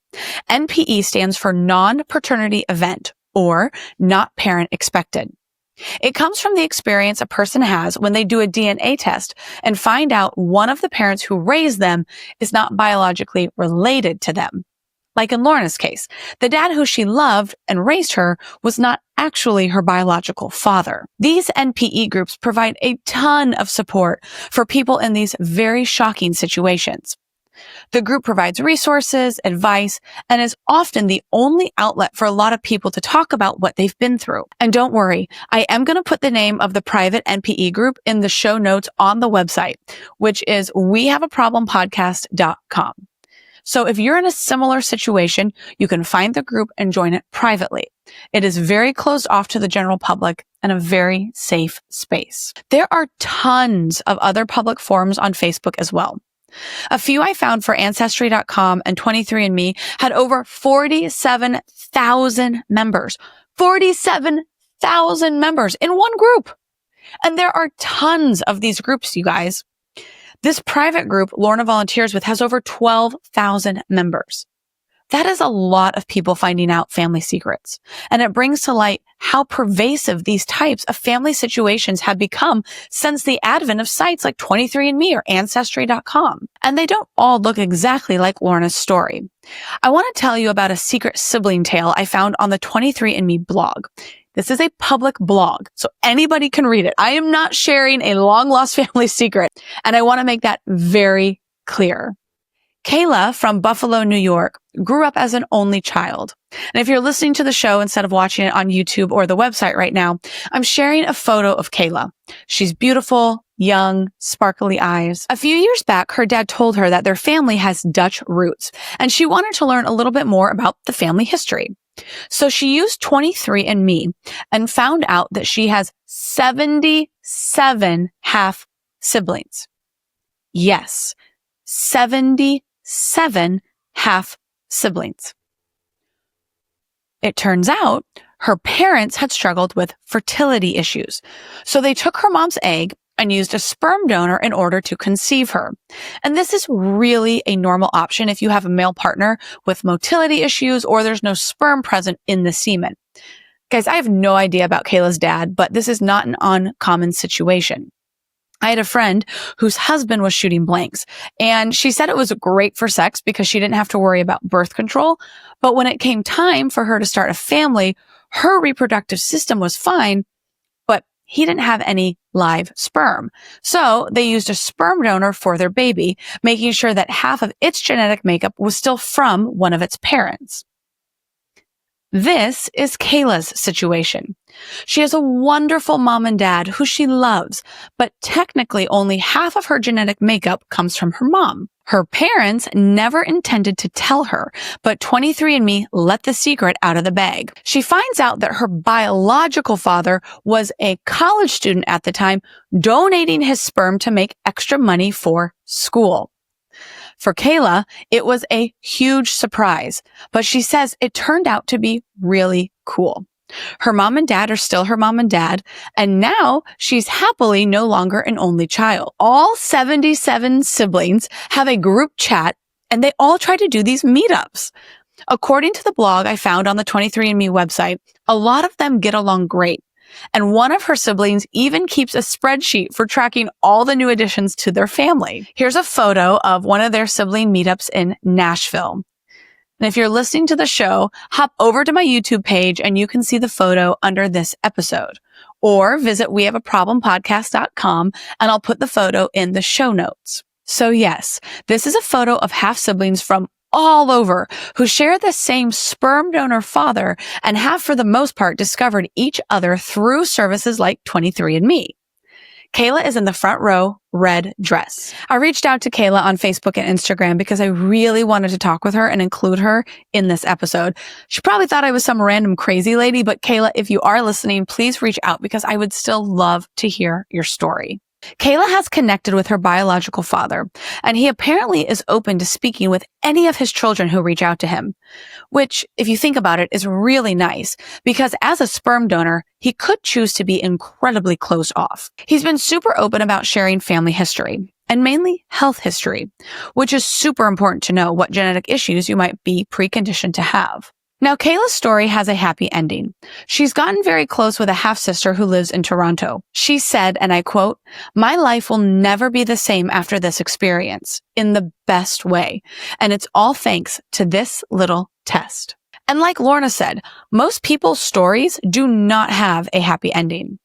NPE stands for non-paternity event, or not parent expected. It comes from the experience a person has when they do a DNA test and find out one of the parents who raised them is not biologically related to them. Like in Lorna's case, the dad who she loved and raised her was not actually her biological father. These NPE groups provide a ton of support for people in these very shocking situations. The group provides resources, advice, and is often the only outlet for a lot of people to talk about what they've been through. And don't worry, I am going to put the name of the private NPE group in the show notes on the website, which is wehaveaproblempodcast.com. So if you're in a similar situation, you can find the group and join it privately. It is very closed off to the general public and a very safe space. There are tons of other public forums on Facebook as well. A few I found for Ancestry.com and 23&Me had over 47,000 members. 47,000 members in one group. And there are tons of these groups, you guys. This private group Lorna volunteers with has over 12,000 members. That is a lot of people finding out family secrets. And it brings to light how pervasive these types of family situations have become since the advent of sites like 23&Me or Ancestry.com. And they don't all look exactly like Lorna's story. I want to tell you about a secret sibling tale I found on the 23&Me blog. This is a public blog, so anybody can read it. I am not sharing a long-lost family secret, and I want to make that very clear. Kayla from Buffalo, New York, grew up as an only child. And if you're listening to the show instead of watching it on YouTube or the website right now, I'm sharing a photo of Kayla. She's beautiful, young, sparkly eyes. A few years back, her dad told her that their family has Dutch roots, and she wanted to learn a little bit more about the family history. So she used 23&Me and found out that she has 77 half siblings. Yes, 77 half siblings. It turns out her parents had struggled with fertility issues. So they took her mom's egg and used a sperm donor in order to conceive her. And this is really a normal option if you have a male partner with motility issues or there's no sperm present in the semen. Guys, I have no idea about Kayla's dad, but this is not an uncommon situation. I had a friend whose husband was shooting blanks, and she said it was great for sex because she didn't have to worry about birth control. But when it came time for her to start a family, her reproductive system was fine, but he didn't have any live sperm. So they used a sperm donor for their baby, making sure that half of its genetic makeup was still from one of its parents. This is Kayla's situation. She has a wonderful mom and dad who she loves, but technically only half of her genetic makeup comes from her mom. Her parents never intended to tell her, but 23&Me let the secret out of the bag. She finds out that her biological father was a college student at the time, donating his sperm to make extra money for school. For Kayla, it was a huge surprise, but she says it turned out to be really cool. Her mom and dad are still her mom and dad, and now she's happily no longer an only child. All 77 siblings have a group chat, and they all try to do these meetups. According to the blog I found on the 23&Me website, a lot of them get along great. And one of her siblings even keeps a spreadsheet for tracking all the new additions to their family. Here's a photo of one of their sibling meetups in Nashville. And if you're listening to the show, hop over to my YouTube page and you can see the photo under this episode. Or visit WeHaveAProblemPodcast.com and I'll put the photo in the show notes. So yes, this is a photo of half siblings from all over who share the same sperm donor father and have, for the most part, discovered each other through services like 23&Me. Kayla is in the front row, red dress. I reached out to Kayla on Facebook and Instagram because I really wanted to talk with her and include her in this episode. She probably thought I was some random crazy lady, but Kayla, if you are listening, please reach out because I would still love to hear your story. Kayla has connected with her biological father, and he apparently is open to speaking with any of his children who reach out to him, which, if you think about it, is really nice because as a sperm donor, he could choose to be incredibly closed off. He's been super open about sharing family history, and mainly health history, which is super important to know what genetic issues you might be preconditioned to have. Now, Kayla's story has a happy ending. She's gotten very close with a half-sister who lives in Toronto. She said, and I quote, "My life will never be the same after this experience, in the best way. And it's all thanks to this little test." And like Lorna said, most people's stories do not have a happy ending.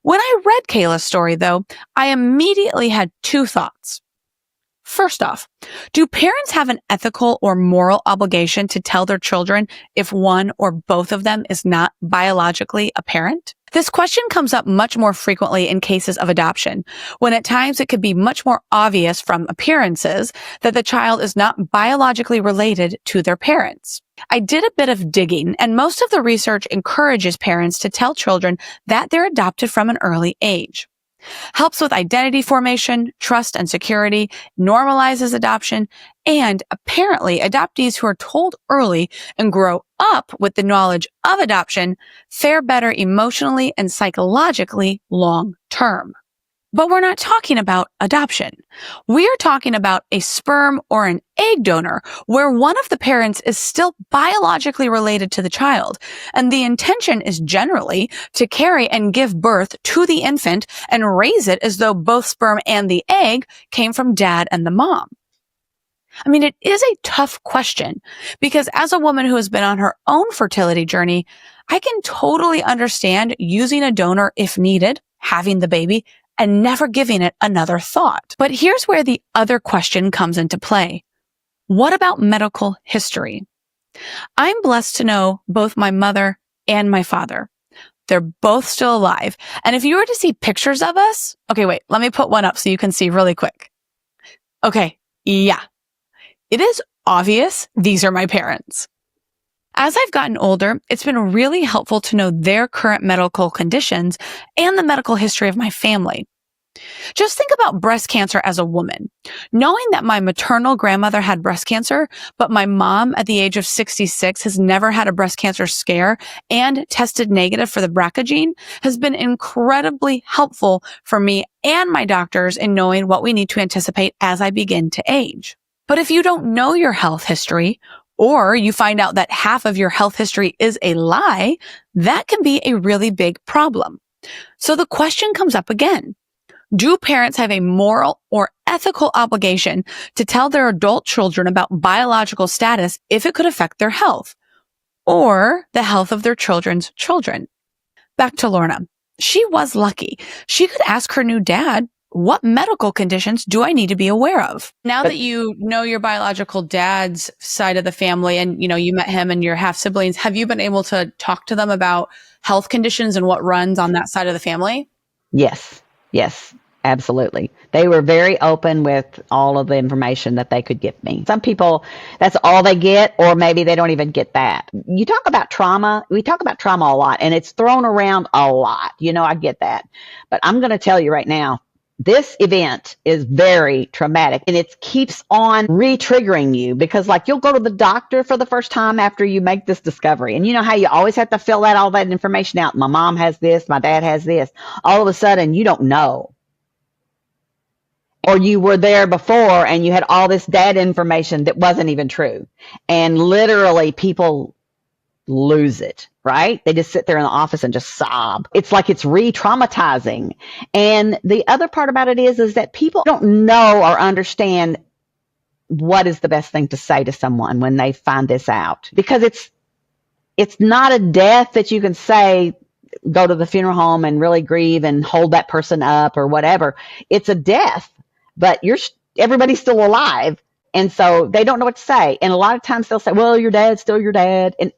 When I read Kayla's story, though, I immediately had two thoughts. First off, do parents have an ethical or moral obligation to tell their children if one or both of them is not biologically a parent? This question comes up much more frequently in cases of adoption, when at times it could be much more obvious from appearances that the child is not biologically related to their parents. I did a bit of digging, and most of the research encourages parents to tell children that they're adopted from an early age. Helps with identity formation, trust and security, normalizes adoption, and apparently adoptees who are told early and grow up with the knowledge of adoption fare better emotionally and psychologically long term. But we're not talking about adoption. We are talking about a sperm or an egg donor where one of the parents is still biologically related to the child, and the intention is generally to carry and give birth to the infant and raise it as though both sperm and the egg came from dad and the mom. I mean, it is a tough question because as a woman who has been on her own fertility journey, I can totally understand using a donor if needed, having the baby, and never giving it another thought. But here's where the other question comes into play. What about medical history? I'm blessed to know both my mother and my father. They're both still alive. And if you were to see pictures of us, okay, wait, let me put one up so you can see really quick. Okay, yeah. It is obvious these are my parents. As I've gotten older, it's been really helpful to know their current medical conditions and the medical history of my family. Just think about breast cancer as a woman. Knowing that my maternal grandmother had breast cancer, but my mom at the age of 66 has never had a breast cancer scare and tested negative for the BRCA gene has been incredibly helpful for me and my doctors in knowing what we need to anticipate as I begin to age. But if you don't know your health history, or you find out that half of your health history is a lie, that can be a really big problem. So the question comes up again. Do parents have a moral or ethical obligation to tell their adult children about biological status if it could affect their health or the health of their children's children? Back to Lorna. She was lucky. She could ask her new dad, what medical conditions do I need to be aware of? Now that you know your biological dad's side of the family and, you met him and your half siblings, have you been able to talk to them about health conditions and what runs on that side of the family? Yes, absolutely. They were very open with all of the information that they could give me. Some people, that's all they get, or maybe they don't even get that. You talk about trauma. We talk about trauma a lot, and it's thrown around a lot. I get that. But I'm going to tell you right now, this event is very traumatic, and it keeps on re-triggering you because you'll go to the doctor for the first time after you make this discovery. And you know how you always have to fill all that information out. My mom has this, my dad has this. All of a sudden you don't know. Or you were there before and you had all this data information that wasn't even true. And literally people lose it, right? They just sit there in the office and just sob. It's like it's re-traumatizing. And the other part about it is that people don't know or understand what is the best thing to say to someone when they find this out. Because it's not a death that you can say, go to the funeral home and really grieve and hold that person up or whatever. It's a death, but everybody's still alive. And so they don't know what to say. And a lot of times they'll say, well, your dad's still your dad. And,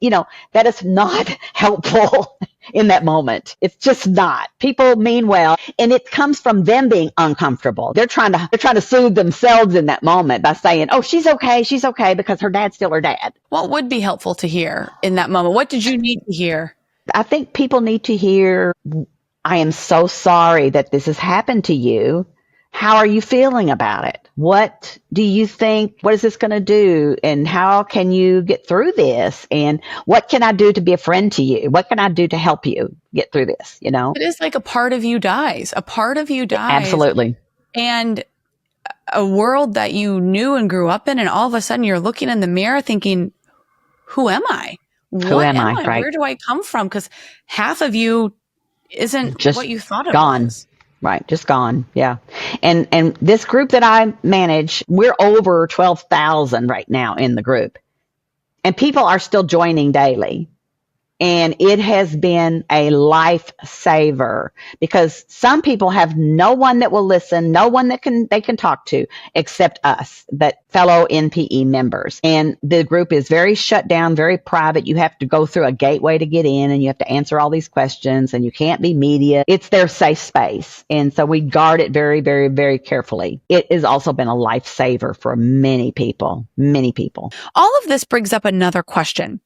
that is not helpful in that moment. It's just not. People mean well. And it comes from them being uncomfortable. They're trying to soothe themselves in that moment by saying, oh, she's okay, because her dad's still her dad. What would be helpful to hear in that moment? What did you need to hear? I think people need to hear, I am so sorry that this has happened to you. How are you feeling about it? What do you think? What is this going to do? And how can you get through this? And what can I do to be a friend to you? What can I do to help you get through this? It is like a part of you dies. A part of you dies. Absolutely. And a world that you knew and grew up in, and all of a sudden you're looking in the mirror thinking, who am I? Who am I? Right. Where do I come from? Because half of you isn't just what you thought it gone. Was. Right. Just gone. Yeah. And this group that I manage, we're over 12,000 right now in the group. And people are still joining daily. And it has been a lifesaver because some people have no one that will listen, no one that they can talk to except us, that fellow NPE members. And the group is very shut down, very private. You have to go through a gateway to get in and you have to answer all these questions and you can't be media. It's their safe space. And so we guard it very, very, very carefully. It has also been a lifesaver for many people, many people. All of this brings up another question.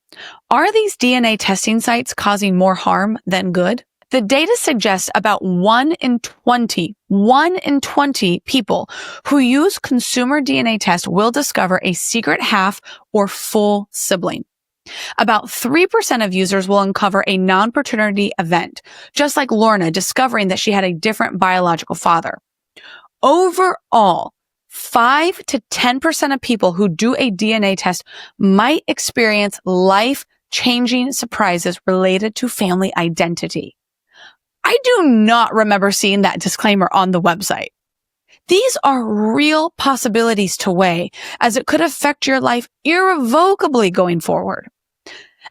Are these DNA testing sites causing more harm than good? The data suggests about 1 in 20 people who use consumer DNA tests will discover a secret half or full sibling. About 3% of users will uncover a non-paternity event, just like Lorna discovering that she had a different biological father. Overall, 5 to 10% of people who do a DNA test might experience life-changing surprises related to family identity. I do not remember seeing that disclaimer on the website. These are real possibilities to weigh, as it could affect your life irrevocably going forward.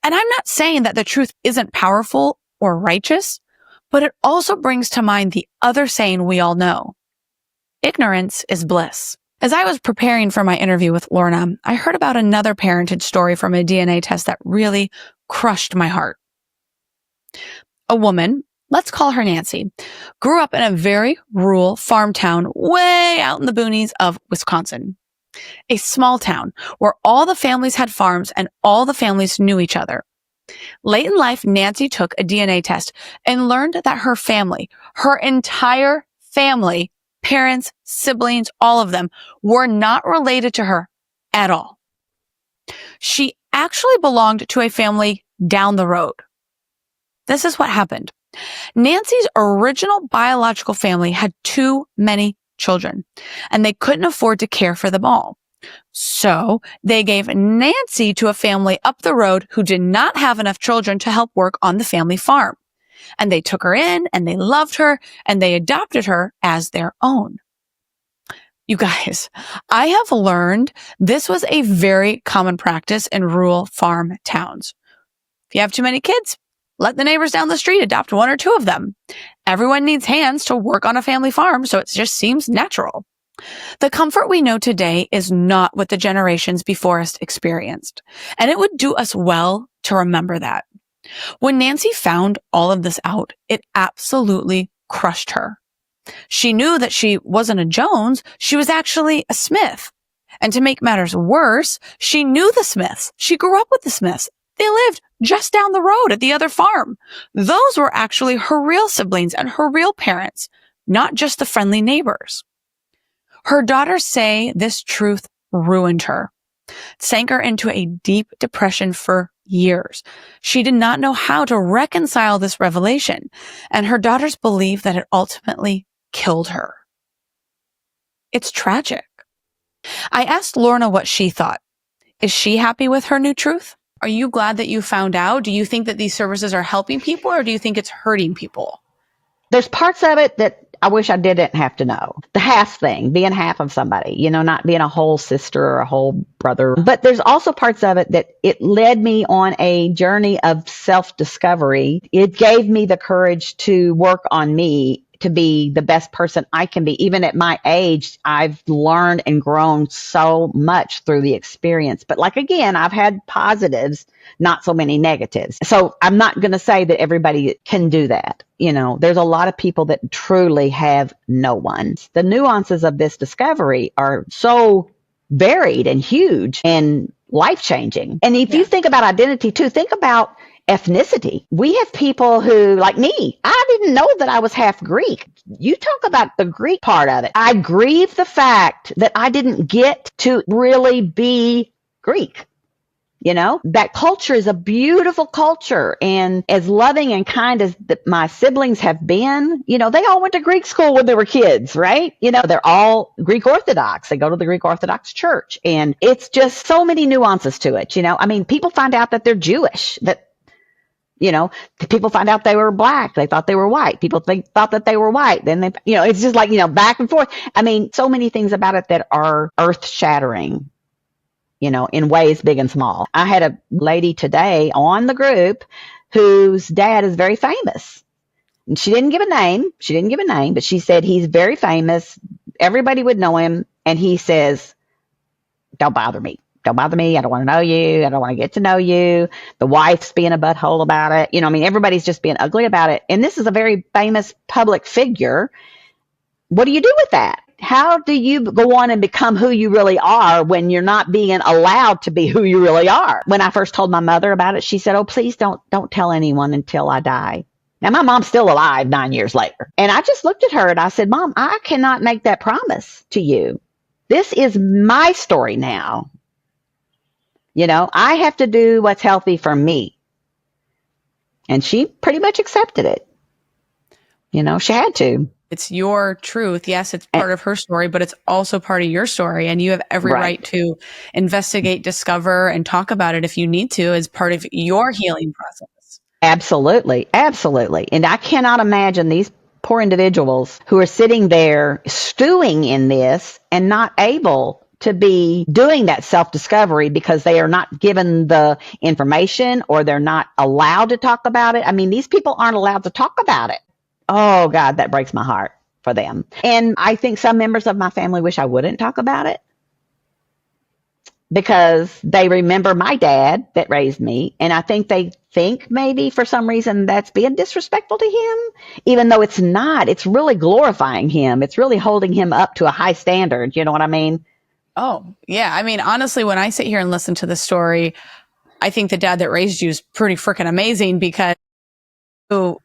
And I'm not saying that the truth isn't powerful or righteous, but it also brings to mind the other saying we all know. Ignorance is bliss. As I was preparing for my interview with Lorna, I heard about another parentage story from a DNA test that really crushed my heart. A woman, let's call her Nancy, grew up in a very rural farm town way out in the boonies of Wisconsin. A small town where all the families had farms and all the families knew each other. Late in life, Nancy took a DNA test and learned that her family, her entire family, parents, siblings, all of them, were not related to her at all. She actually belonged to a family down the road. This is what happened. Nancy's original biological family had too many children, and they couldn't afford to care for them all. So they gave Nancy to a family up the road who did not have enough children to help work on the family farm. And they took her in and they loved her and they adopted her as their own. You guys, I have learned this was a very common practice in rural farm towns. If you have too many kids, let the neighbors down the street adopt 1 or 2 of them. Everyone needs hands to work on a family farm, so it just seems natural. The comfort we know today is not what the generations before us experienced, and it would do us well to remember that. When Nancy found all of this out, it absolutely crushed her. She knew that she wasn't a Jones, she was actually a Smith. And to make matters worse, she knew the Smiths. She grew up with the Smiths. They lived just down the road at the other farm. Those were actually her real siblings and her real parents, not just the friendly neighbors. Her daughters say this truth ruined her, sank her into a deep depression for years. She did not know how to reconcile this revelation, and her daughters believe that it ultimately killed her. It's tragic. I asked Lorna what she thought. Is she happy with her new truth? Are you glad that you found out? Do you think that these services are helping people, or do you think it's hurting people? There's parts of it that I wish I didn't have to know. The half thing, being half of somebody, not being a whole sister or a whole brother. But there's also parts of it that it led me on a journey of self-discovery. It gave me the courage to work on me, to be the best person I can be. Even at my age, I've learned and grown so much through the experience. But like, again, I've had positives, not so many negatives. So I'm not going to say that everybody can do that. There's a lot of people that truly have no one. The nuances of this discovery are so varied and huge and life-changing. And if you think about identity too, think about ethnicity. We have people who, like me, I didn't know that I was half Greek. You talk about the Greek part of it. I grieve the fact that I didn't get to really be Greek. That culture is a beautiful culture. And as loving and kind as my siblings have been, they all went to Greek school when they were kids, right? They're all Greek Orthodox. They go to the Greek Orthodox church. And it's just so many nuances to it. People find out that they're Jewish, that people find out they were black. They thought they were white. People thought that they were white. Then it's just like, back and forth. So many things about it that are earth shattering, in ways big and small. I had a lady today on the group whose dad is very famous. And she didn't give a name, but she said he's very famous. Everybody would know him. And he says, don't bother me. Don't bother me. I don't want to know you. I don't want to get to know you. The wife's being a butthole about it. Everybody's just being ugly about it. And this is a very famous public figure. What do you do with that? How do you go on and become who you really are when you're not being allowed to be who you really are? When I first told my mother about it, she said, oh, please don't tell anyone until I die. Now, my mom's still alive 9 years later. And I just looked at her and I said, Mom, I cannot make that promise to you. This is my story now. I have to do what's healthy for me. And she pretty much accepted it. She had to. It's your truth. Yes, it's part of her story, but it's also part of your story. And you have every right to investigate, discover, and talk about it if you need to as part of your healing process. Absolutely. Absolutely. And I cannot imagine these poor individuals who are sitting there stewing in this and not able to be doing that self-discovery because they are not given the information or they're not allowed to talk about it. These people aren't allowed to talk about it. Oh, God, that breaks my heart for them. And I think some members of my family wish I wouldn't talk about it because they remember my dad that raised me. And I think they think maybe for some reason that's being disrespectful to him, even though it's not. It's really glorifying him. It's really holding him up to a high standard. You know what I mean? Oh, yeah. Honestly, when I sit here and listen to the story, I think the dad that raised you is pretty freaking amazing because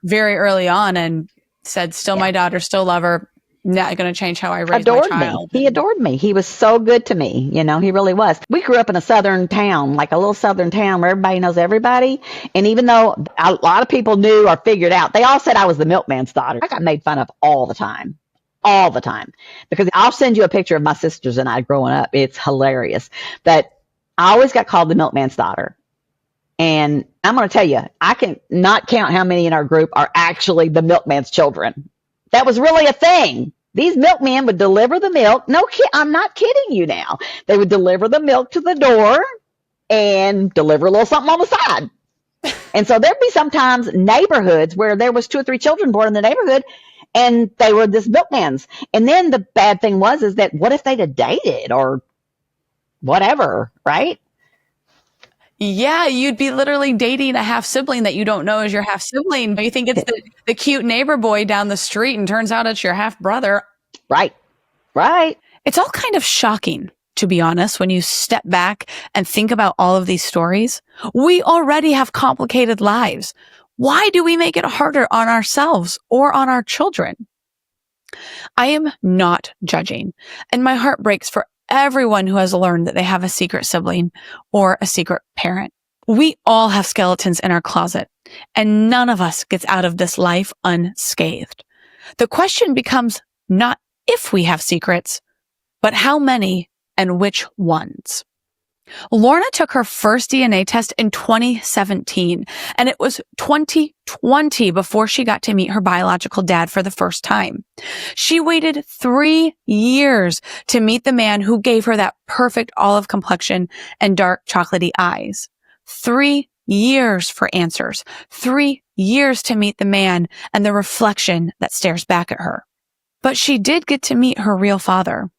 very early on and said, still my daughter, still love her, not going to change how I raise my child. He adored me. He was so good to me. He really was. We grew up in a southern town, like a little southern town where everybody knows everybody. And even though a lot of people knew or figured out, they all said I was the milkman's daughter. I got made fun of all the time. Because I'll send you a picture of my sisters and I growing up. It's hilarious. But I always got called the milkman's daughter. And I'm going to tell you, I can not count how many in our group are actually the milkman's children. That was really a thing. These milkmen would deliver the milk. No, I'm not kidding you now. They would deliver the milk to the door and deliver a little something on the side. And so there'd be sometimes neighborhoods where there was 2 or 3 children born in the neighborhood and they were this milkman's. And then the bad thing is that what if they'd have dated or whatever, right? Yeah, you'd be literally dating a half sibling that you don't know is your half sibling, but you think it's the cute neighbor boy down the street and turns out it's your half brother. Right. It's all kind of shocking, to be honest, when you step back and think about all of these stories. We already have complicated lives. Why do we make it harder on ourselves or on our children? I am not judging, and my heart breaks for everyone who has learned that they have a secret sibling or a secret parent. We all have skeletons in our closet, and none of us gets out of this life unscathed. The question becomes not if we have secrets, but how many and which ones. Lorna took her first DNA test in 2017, and it was 2020 before she got to meet her biological dad for the first time. She waited 3 years to meet the man who gave her that perfect olive complexion and dark chocolatey eyes. 3 years for answers, 3 years to meet the man and the reflection that stares back at her. But she did get to meet her real father.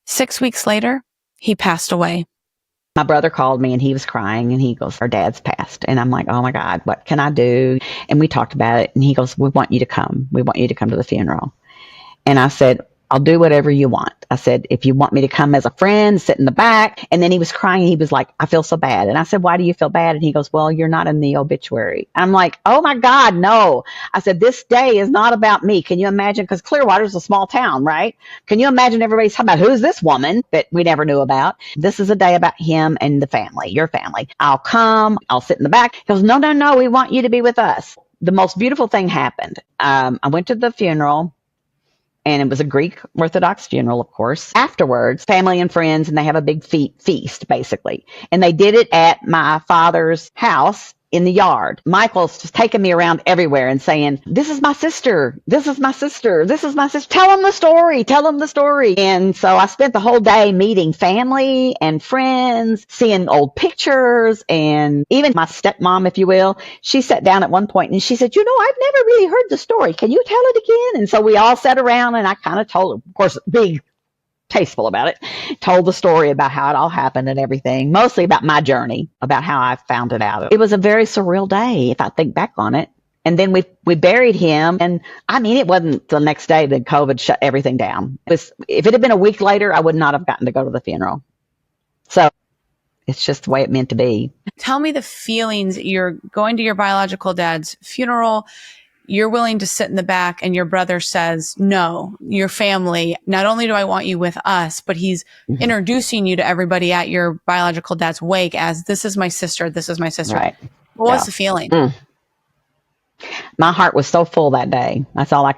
6 weeks later, he passed away. My brother called me and he was crying and he goes, our dad's passed. And I'm like, oh my God, what can I do? And we talked about it and he goes, we want you to come. We want you to come to the funeral. And I said, I'll do whatever you want. I said, if you want me to come as a friend, sit in the back. And then he was crying. He was like, I feel so bad. And I said, why do you feel bad? And he goes, well, you're not in the obituary. I'm like, oh my God, no. I said, this day is not about me. Can you imagine? Because Clearwater's a small town, right? Can you imagine everybody's talking about who's this woman that we never knew about? This is a day about him and the family, your family. I'll come. I'll sit in the back. He goes, no, no, no. We want you to be with us. The most beautiful thing happened. I went to the funeral. And it was a Greek Orthodox funeral, of course. Afterwards, family and friends, and they have a big feast, basically. And they did it at my father's house in the yard. Michael's just taking me around everywhere and saying, this is my sister. This is my sister. This is my sister. Tell them the story. Tell them the story. And so I spent the whole day meeting family and friends, seeing old pictures, and even my stepmom, if you will. She sat down at one point and she said, I've never really heard the story. Can you tell it again? And so we all sat around and I kind of told, of course, being tasteful about it, told the story about how it all happened and everything, mostly about my journey, about how I found it out. It was a very surreal day, if I think back on it. And then we buried him. And I mean, it wasn't the next day that COVID shut everything down. If it had been a week later, I would not have gotten to go to the funeral. So it's just the way it meant to be. Tell me the feelings. You're going to your biological dad's funeral. You're willing to sit in the back and your brother says, no, your family, not only do I want you with us, but he's introducing you to everybody at your biological dad's wake as this is my sister. This is my sister. Right. What was the feeling? My heart was so full that day. That's all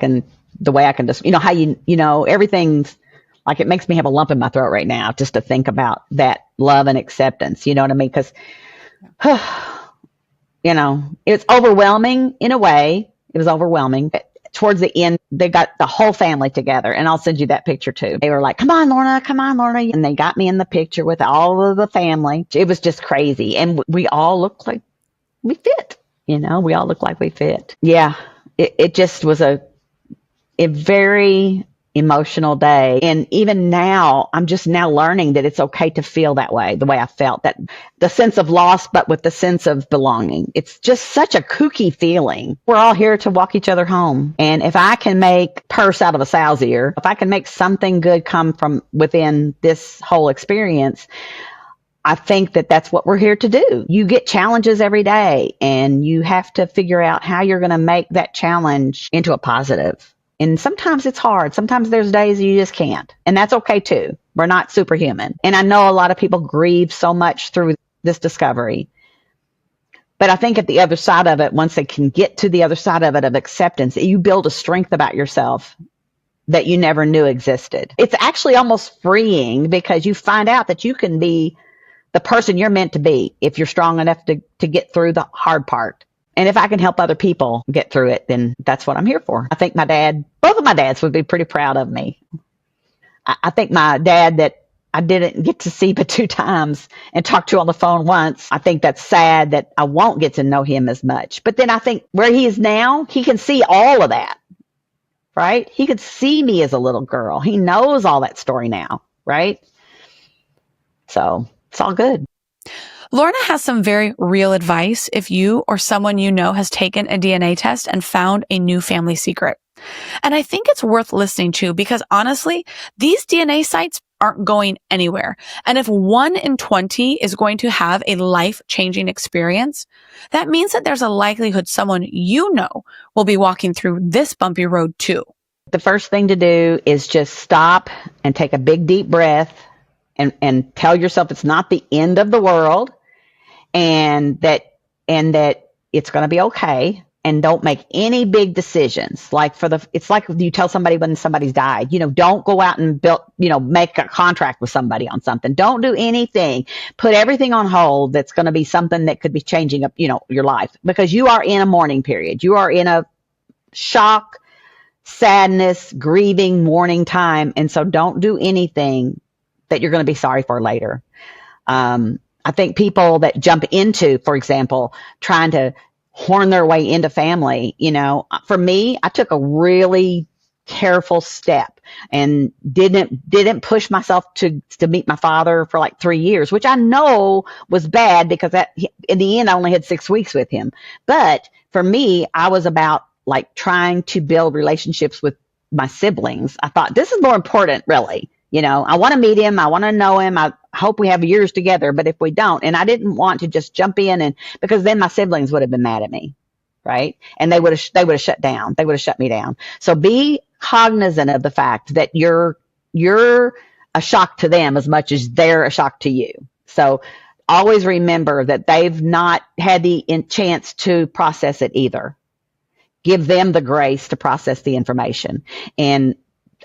the way I can just, how everything's like, it makes me have a lump in my throat right now just to think about that love and acceptance. You know what I mean? Because, it's overwhelming in a way. It was overwhelming. But towards the end, they got the whole family together. And I'll send you that picture too. They were like, come on, Lorna. And they got me in the picture with all of the family. It was just crazy. And we all looked like we fit. We all looked like we fit. Yeah. It just was a very emotional day. And even now, I'm just now learning that it's okay to feel that way, the way I felt, that the sense of loss, but with the sense of belonging. It's just such a kooky feeling. We're all here to walk each other home. And if I can make purse out of a sow's ear, if I can make something good come from within this whole experience, I think that that's what we're here to do. You get challenges every day and you have to figure out how you're going to make that challenge into a positive. And sometimes it's hard. Sometimes there's days you just can't. And that's okay too. We're not superhuman. And I know a lot of people grieve so much through this discovery. But I think at the other side of it, once they can get to the other side of it, of acceptance, you build a strength about yourself that you never knew existed. It's actually almost freeing because you find out that you can be the person you're meant to be if you're strong enough to get through the hard part. And if I can help other people get through it, then that's what I'm here for. I think both of my dads would be pretty proud of me. I think my dad that I didn't get to see but 2 times and talk to on the phone once, I think that's sad that I won't get to know him as much. But then I think where he is now, he can see all of that, right? He could see me as a little girl. He knows all that story now, right? So it's all good. Lorna has some very real advice if you or someone you know has taken a DNA test and found a new family secret. And I think it's worth listening to because honestly, these DNA sites aren't going anywhere. And if 1 in 20 is going to have a life-changing experience, that means that there's a likelihood someone you know will be walking through this bumpy road too. The first thing to do is just stop and take a big deep breath and tell yourself it's not the end of the world and that it's going to be okay. And don't make any big decisions. It's like you tell somebody when somebody's died, don't go out and make a contract with somebody on something. Don't do anything. Put everything on hold. That's going to be something that could be changing up, your life, because you are in a mourning period. You are in a shock, sadness, grieving, mourning time. And so don't do anything that you're going to be sorry for later. I think people that jump into, for example, trying to horn their way into family, for me, I took a really careful step and didn't push myself to meet my father for like 3 years, which I know was bad because in the end I only had 6 weeks with him. But for me, I was about like trying to build relationships with my siblings. I thought this is more important, really. I want to meet him. I want to know him. I hope we have years together. But if we don't, and I didn't want to just jump in because then my siblings would have been mad at me, right? And they would have shut down. They would have shut me down. So be cognizant of the fact that you're a shock to them as much as they're a shock to you. So always remember that they've not had the chance to process it either. Give them the grace to process the information. And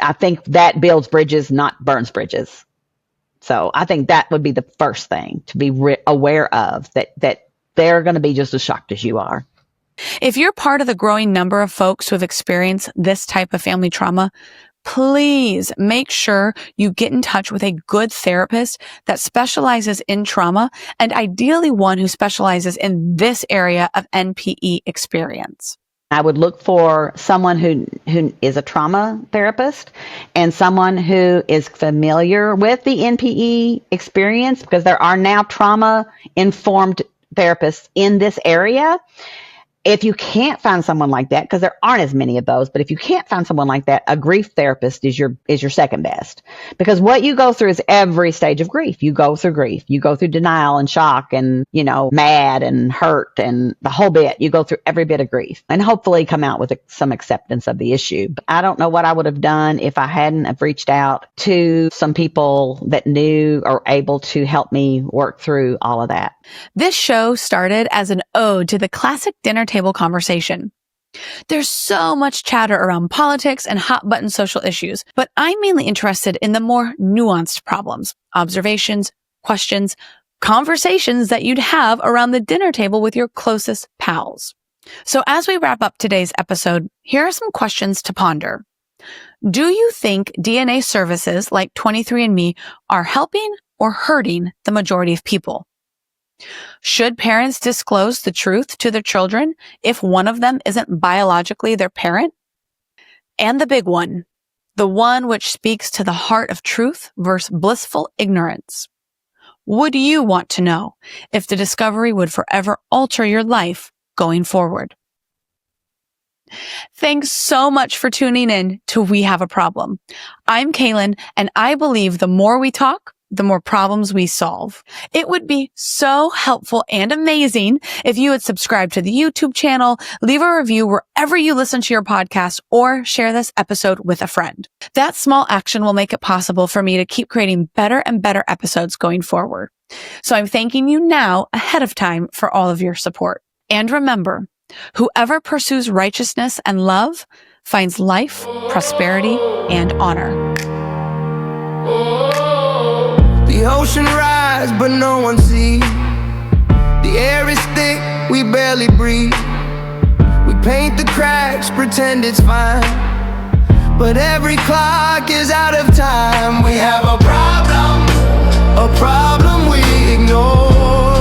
I think that builds bridges, not burns bridges. So I think that would be the first thing to be aware of, that they're going to be just as shocked as you are. If you're part of the growing number of folks who have experienced this type of family trauma, please make sure you get in touch with a good therapist that specializes in trauma, and ideally one who specializes in this area of NPE experience. I would look for someone who is a trauma therapist and someone who is familiar with the NPE experience, because there are now trauma-informed therapists in this area. If you can't find someone like that, because there aren't as many of those, but if you can't find someone like that, a grief therapist is your second best. Because what you go through is every stage of grief. You go through grief. You go through denial and shock and, mad and hurt and the whole bit. You go through every bit of grief and hopefully come out with some acceptance of the issue. But I don't know what I would have done if I hadn't have reached out to some people that knew or able to help me work through all of that. This show started as an ode to the classic dinner table conversation. There's so much chatter around politics and hot-button social issues, but I'm mainly interested in the more nuanced problems, observations, questions, conversations that you'd have around the dinner table with your closest pals. So as we wrap up today's episode, here are some questions to ponder. Do you think DNA services like 23&Me are helping or hurting the majority of people? Should parents disclose the truth to their children if one of them isn't biologically their parent? And the big one, the one which speaks to the heart of truth versus blissful ignorance. Would you want to know if the discovery would forever alter your life going forward? Thanks so much for tuning in to We Have a Problem. I'm Kaylin, and I believe the more we talk, the more problems we solve. It would be so helpful and amazing if you would subscribe to the YouTube channel, leave a review wherever you listen to your podcast, or share this episode with a friend. That small action will make it possible for me to keep creating better and better episodes going forward. So I'm thanking you now ahead of time for all of your support. And remember, whoever pursues righteousness and love finds life, prosperity, and honor. The ocean rise, but no one sees. The air is thick, we barely breathe. We paint the cracks, pretend it's fine, but every clock is out of time. We have a problem we ignore.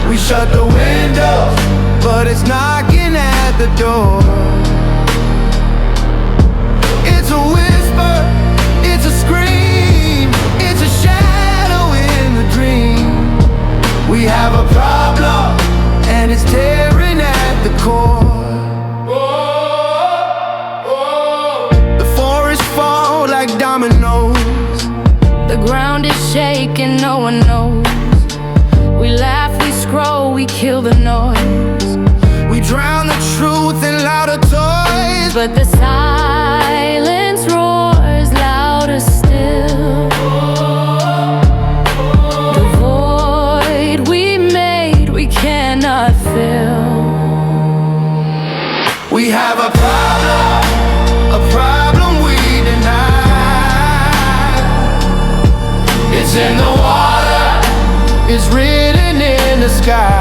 We shut the window, but it's knocking at the door. It's a whisper, it's a scream, it's a shadow in the dream. We have a problem, and it's tearing at the core. The forests fall like dominoes. The ground is shaking, no one knows. We laugh, we scroll, we kill the noise. We drown the truth in louder toys, but the silence roars louder still. The void we made, we cannot fill. We have a problem we deny. It's in the water, it's written in the sky.